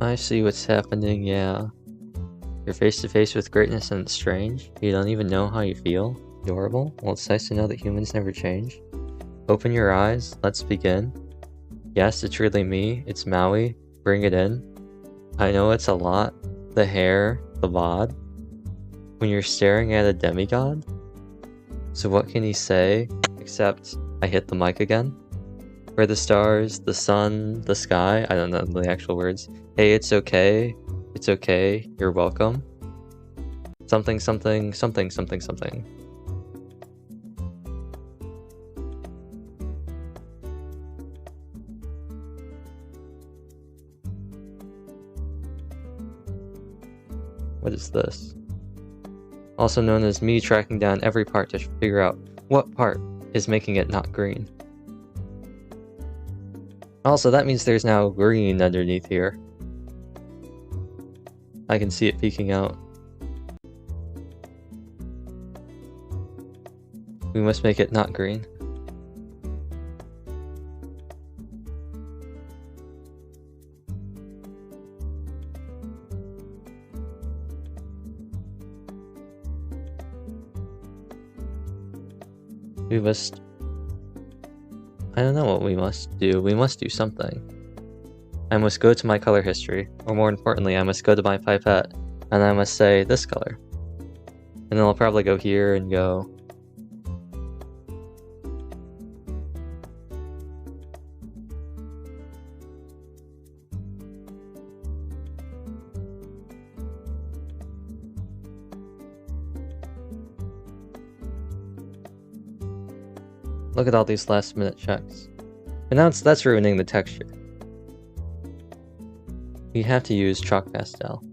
I see what's happening, yeah. You're face to face with greatness and it's strange. You don't even know how you feel. Adorable. Well, it's nice to know that humans never change. Open your eyes. Let's begin. Yes, it's really me. It's Maui. Bring it in. I know it's a lot. The hair, the bod. When you're staring at a demigod? So what can he say? Except, I hit the mic again. Where the stars, the sun, the sky, I don't know the actual words. Hey, it's okay, you're welcome. Something, something, something, something, something. What is this? Also known as me tracking down every part to figure out what part is making it not green. Also, that means there's now green underneath here. I can see it peeking out. We must make it not green. We must... I don't know what we must do. We must do something. I must go to my color history, or more importantly, I must go to my pipette, and I must say this color. And then I'll probably go here and go... Look at all these last minute checks. And now that's ruining the texture. You have to use chalk pastel.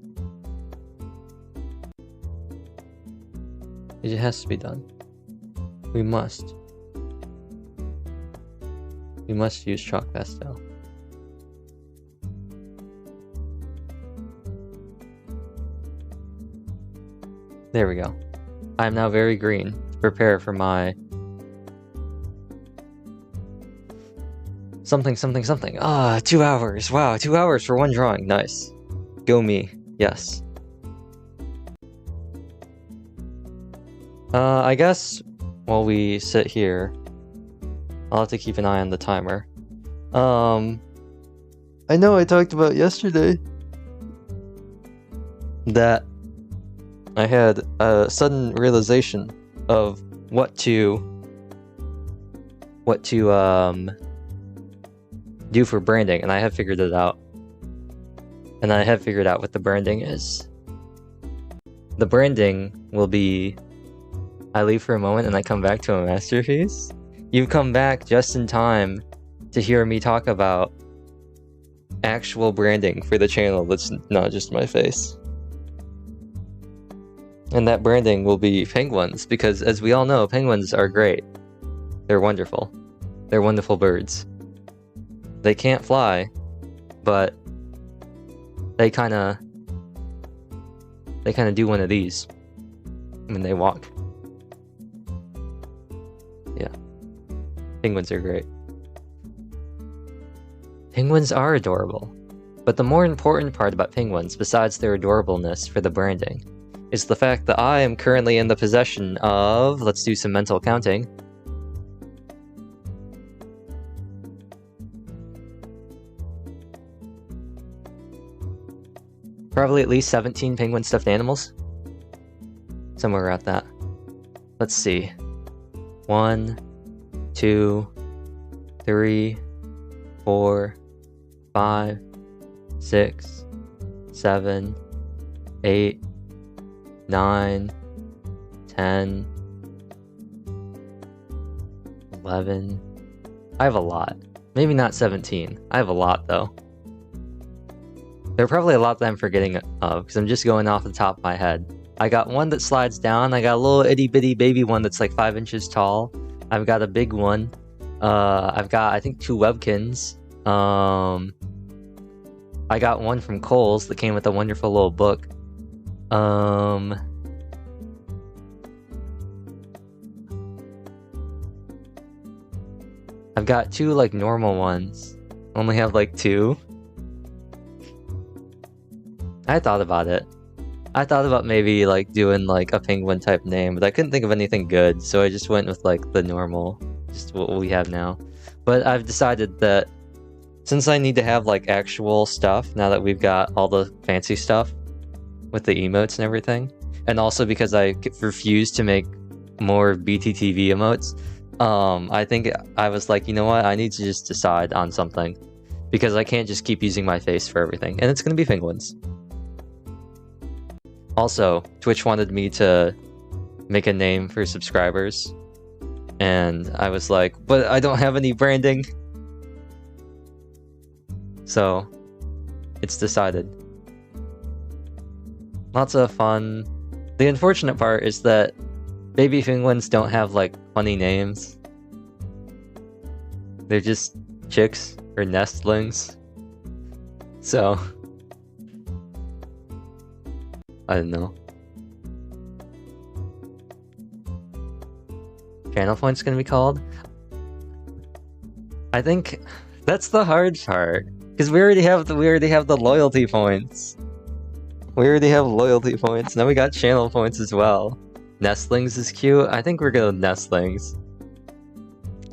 It has to be done. We must. We must use chalk pastel. There we go. I am now very green to prepare for my something. Ah, 2 hours. Wow, 2 hours for one drawing. Nice. Go me. Yes. I guess while we sit here, I'll have to keep an eye on the timer. I know I talked about yesterday that I had a sudden realization of what to do for branding, and I have figured it out. And I have figured out what the branding is. The branding will be, I leave for a moment and I come back to a masterpiece. You've come back just in time to hear me talk about actual branding for the channel that's not just my face. And that branding will be penguins, because as we all know, penguins are great. They're wonderful. They're wonderful birds. They can't fly, but they kinda do one of these when they walk. Yeah. Penguins are great. Penguins are adorable. But the more important part about penguins, besides their adorableness for the branding, is the fact that I am currently in the possession of, let's do some mental counting, probably at least 17 penguin stuffed animals. Somewhere around that. Let's see. 1, 2, 3, 4, 5, 6, 7, 8, 9, 10, 11. I have a lot. Maybe not 17. I have a lot though. There are probably a lot that I'm forgetting of, because I'm just going off the top of my head. I got one that slides down, I got a little itty bitty baby one that's like 5 inches tall. I've got a big one. I've got, I think, 2 Webkins. I got one from Kohl's that came with a wonderful little book. I've got 2 like normal ones. Only have like 2. I thought about it. I thought about maybe like doing like a penguin type name, but I couldn't think of anything good, so I just went with like the normal, just what we have now. But I've decided that since I need to have like actual stuff now that we've got all the fancy stuff with the emotes and everything, and also because I refuse to make more BTTV emotes, I think I was like, you know what, I need to just decide on something, because I can't just keep using my face for everything, and it's gonna be penguins. Also, Twitch wanted me to make a name for subscribers, and I was like, but I don't have any branding. So, it's decided. Lots of fun. The unfortunate part is that baby penguins don't have like funny names. They're just chicks or nestlings. So, I don't know. Channel points gonna be called? I think that's the hard part, because we already have the loyalty points. We already have loyalty points. Now we got channel points as well. Nestlings is cute. I think we're going with nestlings.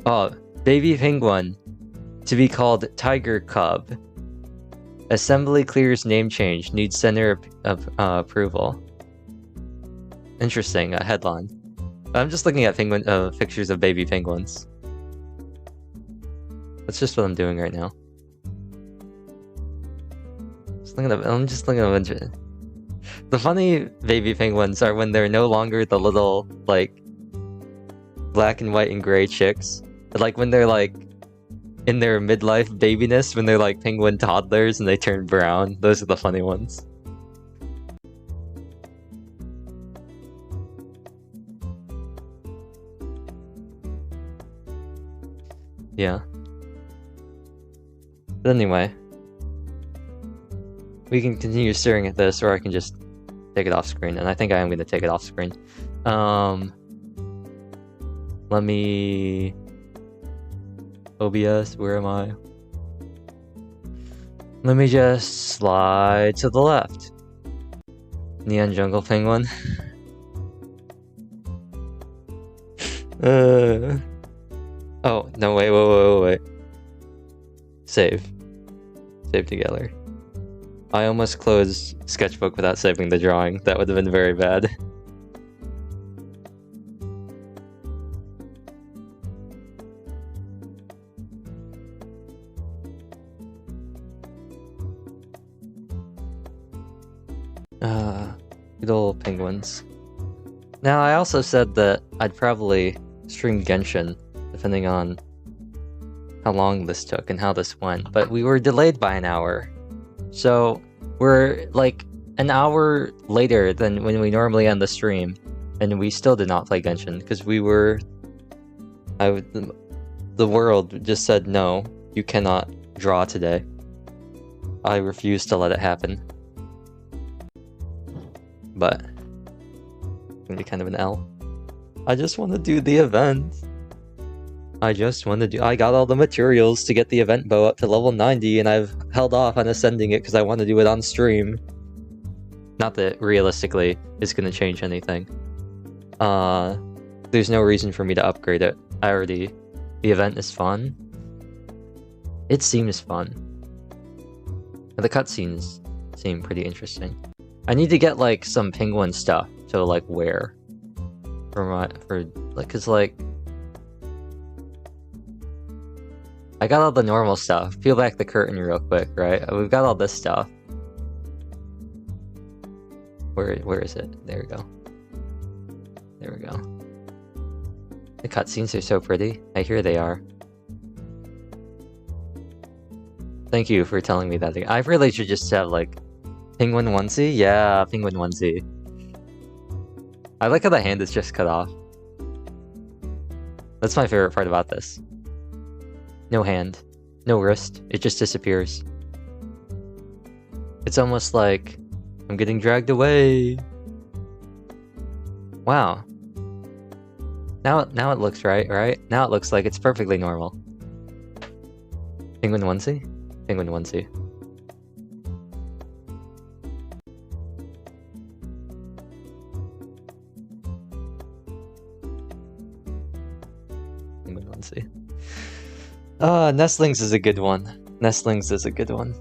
Oh, baby penguin to be called Tiger Cub. Assembly clears name change. Needs center approval. Interesting. Headline. I'm just looking at penguin pictures of baby penguins. That's just what I'm doing right now. I'm just looking at a bunch of... The funny baby penguins are when they're no longer the little, like, black and white and gray chicks, Like when they're like in their midlife babiness, when they're like penguin toddlers and they turn brown. Those are the funny ones. Yeah. But anyway, we can continue staring at this, or I can just take it off screen, and I think I am going to take it off screen. Let me... OBS, where am I? Let me just slide to the left. Neon Jungle Penguin. Oh, no, wait. Save together. I almost closed Sketchbook without saving the drawing. That would have been very bad. Good old penguins. Now, I also said that I'd probably stream Genshin, depending on how long this took and how this went, but we were delayed by an hour. So, we're like an hour later than when we normally end the stream, and we still did not play Genshin, because we were... the world just said, no, you cannot draw today. I refuse to let it happen. But it's gonna be kind of an L. I just want to do the event. I got all the materials to get the event bow up to level 90, and I've held off on ascending it because I want to do it on stream. Not that realistically it's gonna change anything. There's no reason for me to upgrade it. The event is fun. It seems fun. And the cutscenes seem pretty interesting. I need to get like some penguin stuff to like wear cause like I got all the normal stuff. Peel back the curtain real quick, right? We've got all this stuff. Where is it? There we go. There we go. The cutscenes are so pretty. I hear they are. Thank you for telling me that. I really should just have like penguin onesie? Yeah, penguin onesie. I like how the hand is just cut off. That's my favorite part about this. No hand. No wrist. It just disappears. It's almost like I'm getting dragged away. Wow. Now it looks right? Now it looks like it's perfectly normal. Penguin onesie? Penguin onesie. Nestlings is a good one. Nestlings is a good one.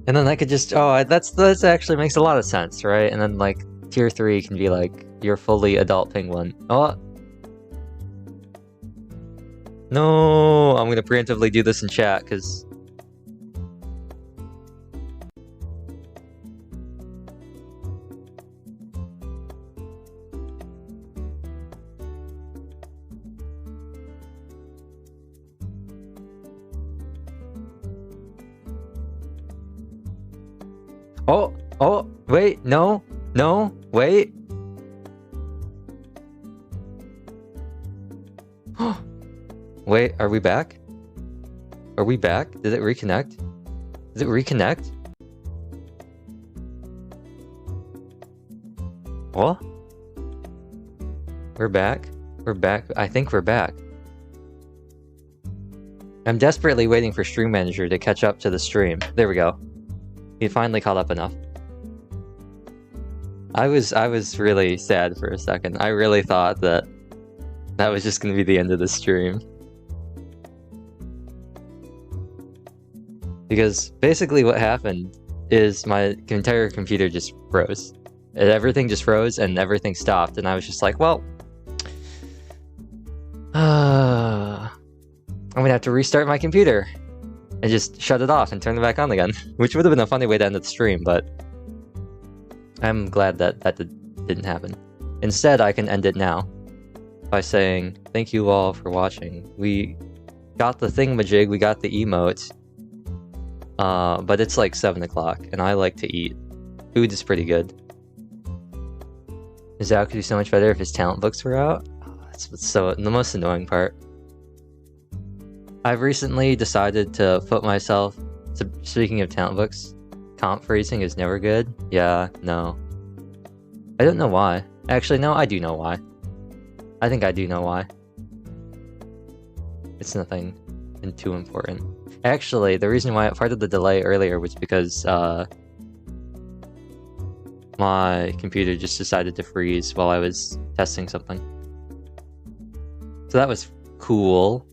And then I could just... Oh, that's actually makes a lot of sense, right? And then, like, tier 3 can be, like, your fully adult penguin. Oh! No! I'm gonna preemptively do this in chat, because... Oh, wait, no, wait. Wait, are we back? Are we back? Did it reconnect? Did it reconnect? What? We're back? We're back. I think we're back. I'm desperately waiting for Stream Manager to catch up to the stream. There we go. He finally caught up enough. I was really sad for a second. I really thought that was just gonna be the end of the stream. Because basically what happened is my entire computer just froze. Everything just froze and everything stopped, and I was just like, well... I'm gonna have to restart my computer. And just shut it off and turn it back on again. Which would have been a funny way to end the stream, but... I'm glad that didn't happen. Instead, I can end it now. by saying thank you all for watching. We got the thingamajig, we got the emotes, but it's like 7 o'clock, and I like to eat. Food is pretty good. Zao could do so much better if his talent books were out. Oh, that's what's so the most annoying part. I've recently decided to put myself. Speaking of talent books, comp phrasing is never good. Yeah, no. I don't know why. Actually, no, I do know why. I think I do know why. It's nothing too important. Actually, the reason why part of the delay earlier was because my computer just decided to freeze while I was testing something. So that was cool.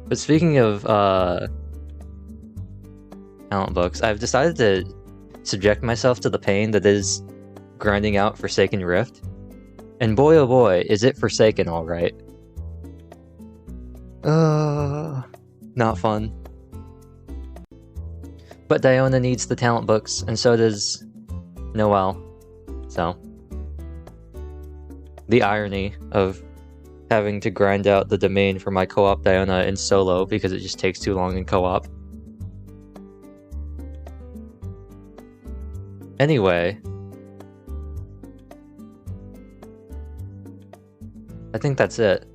But speaking of talent books, I've decided to subject myself to the pain that is grinding out Forsaken Rift. And boy oh boy, is it Forsaken alright. Not fun. But Diona needs the talent books, and so does Noelle. So, the irony of having to grind out the domain for my co-op Diona in solo because it just takes too long in co-op. Anyway, I think that's it.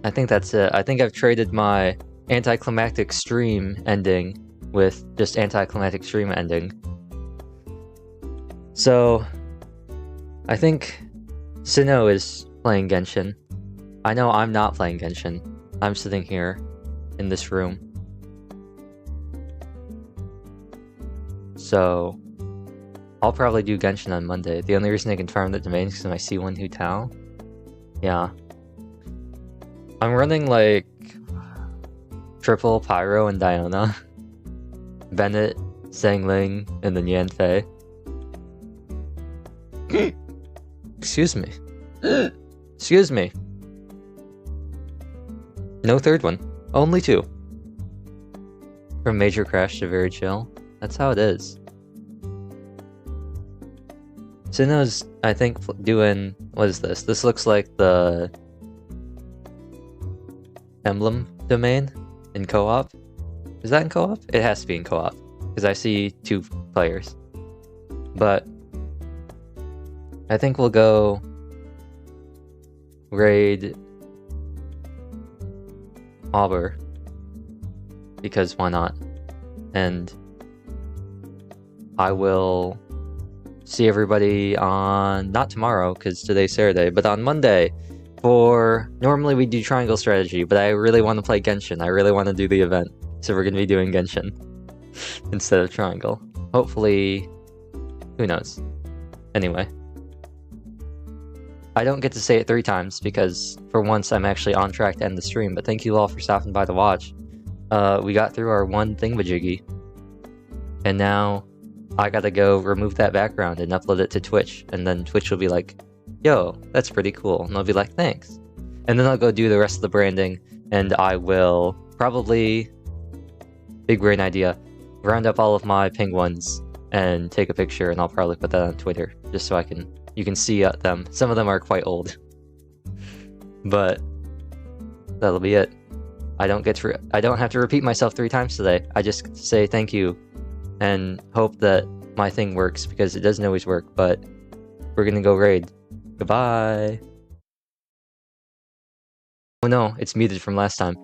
I think I've traded my anticlimactic stream ending with just anticlimactic stream ending. So, I think Sinnoh is playing Genshin. I know I'm not playing Genshin. I'm sitting here in this room. So, I'll probably do Genshin on Monday. The only reason I can farm the domain is because of my C1 Hu Tao. Yeah. I'm running like triple Pyro and Diona, Bennett, Zhangling, and then Yanfei. Excuse me. Excuse me. No third one. Only 2. From major crash to very chill. That's how it is. Sinnoh's, I think, doing... What is this? This looks like the emblem domain in co-op. Is that in co-op? It has to be in co-op, because I see 2 players. But I think we'll go raid Auber, because why not? And I will see everybody on, not tomorrow, because today's Saturday, but on Monday for, normally we do Triangle Strategy, but I really want to play Genshin. I really want to do the event, so we're going to be doing Genshin instead of Triangle. Hopefully, who knows? Anyway. I don't get to say it 3 times, because for once I'm actually on track to end the stream, but thank you all for stopping by to watch. We got through our one thingamajiggy, and now I gotta go remove that background and upload it to Twitch, and then Twitch will be like, yo, that's pretty cool, and I'll be like, thanks. And then I'll go do the rest of the branding, and I will probably, big brain idea, round up all of my penguins and take a picture, and I'll probably put that on Twitter, just so you can see them. Some of them are quite old. But that'll be it. I don't have to repeat myself 3 times today. I just get to say thank you and hope that my thing works, because it doesn't always work, but we're gonna go raid. Goodbye. Oh no, it's muted from last time.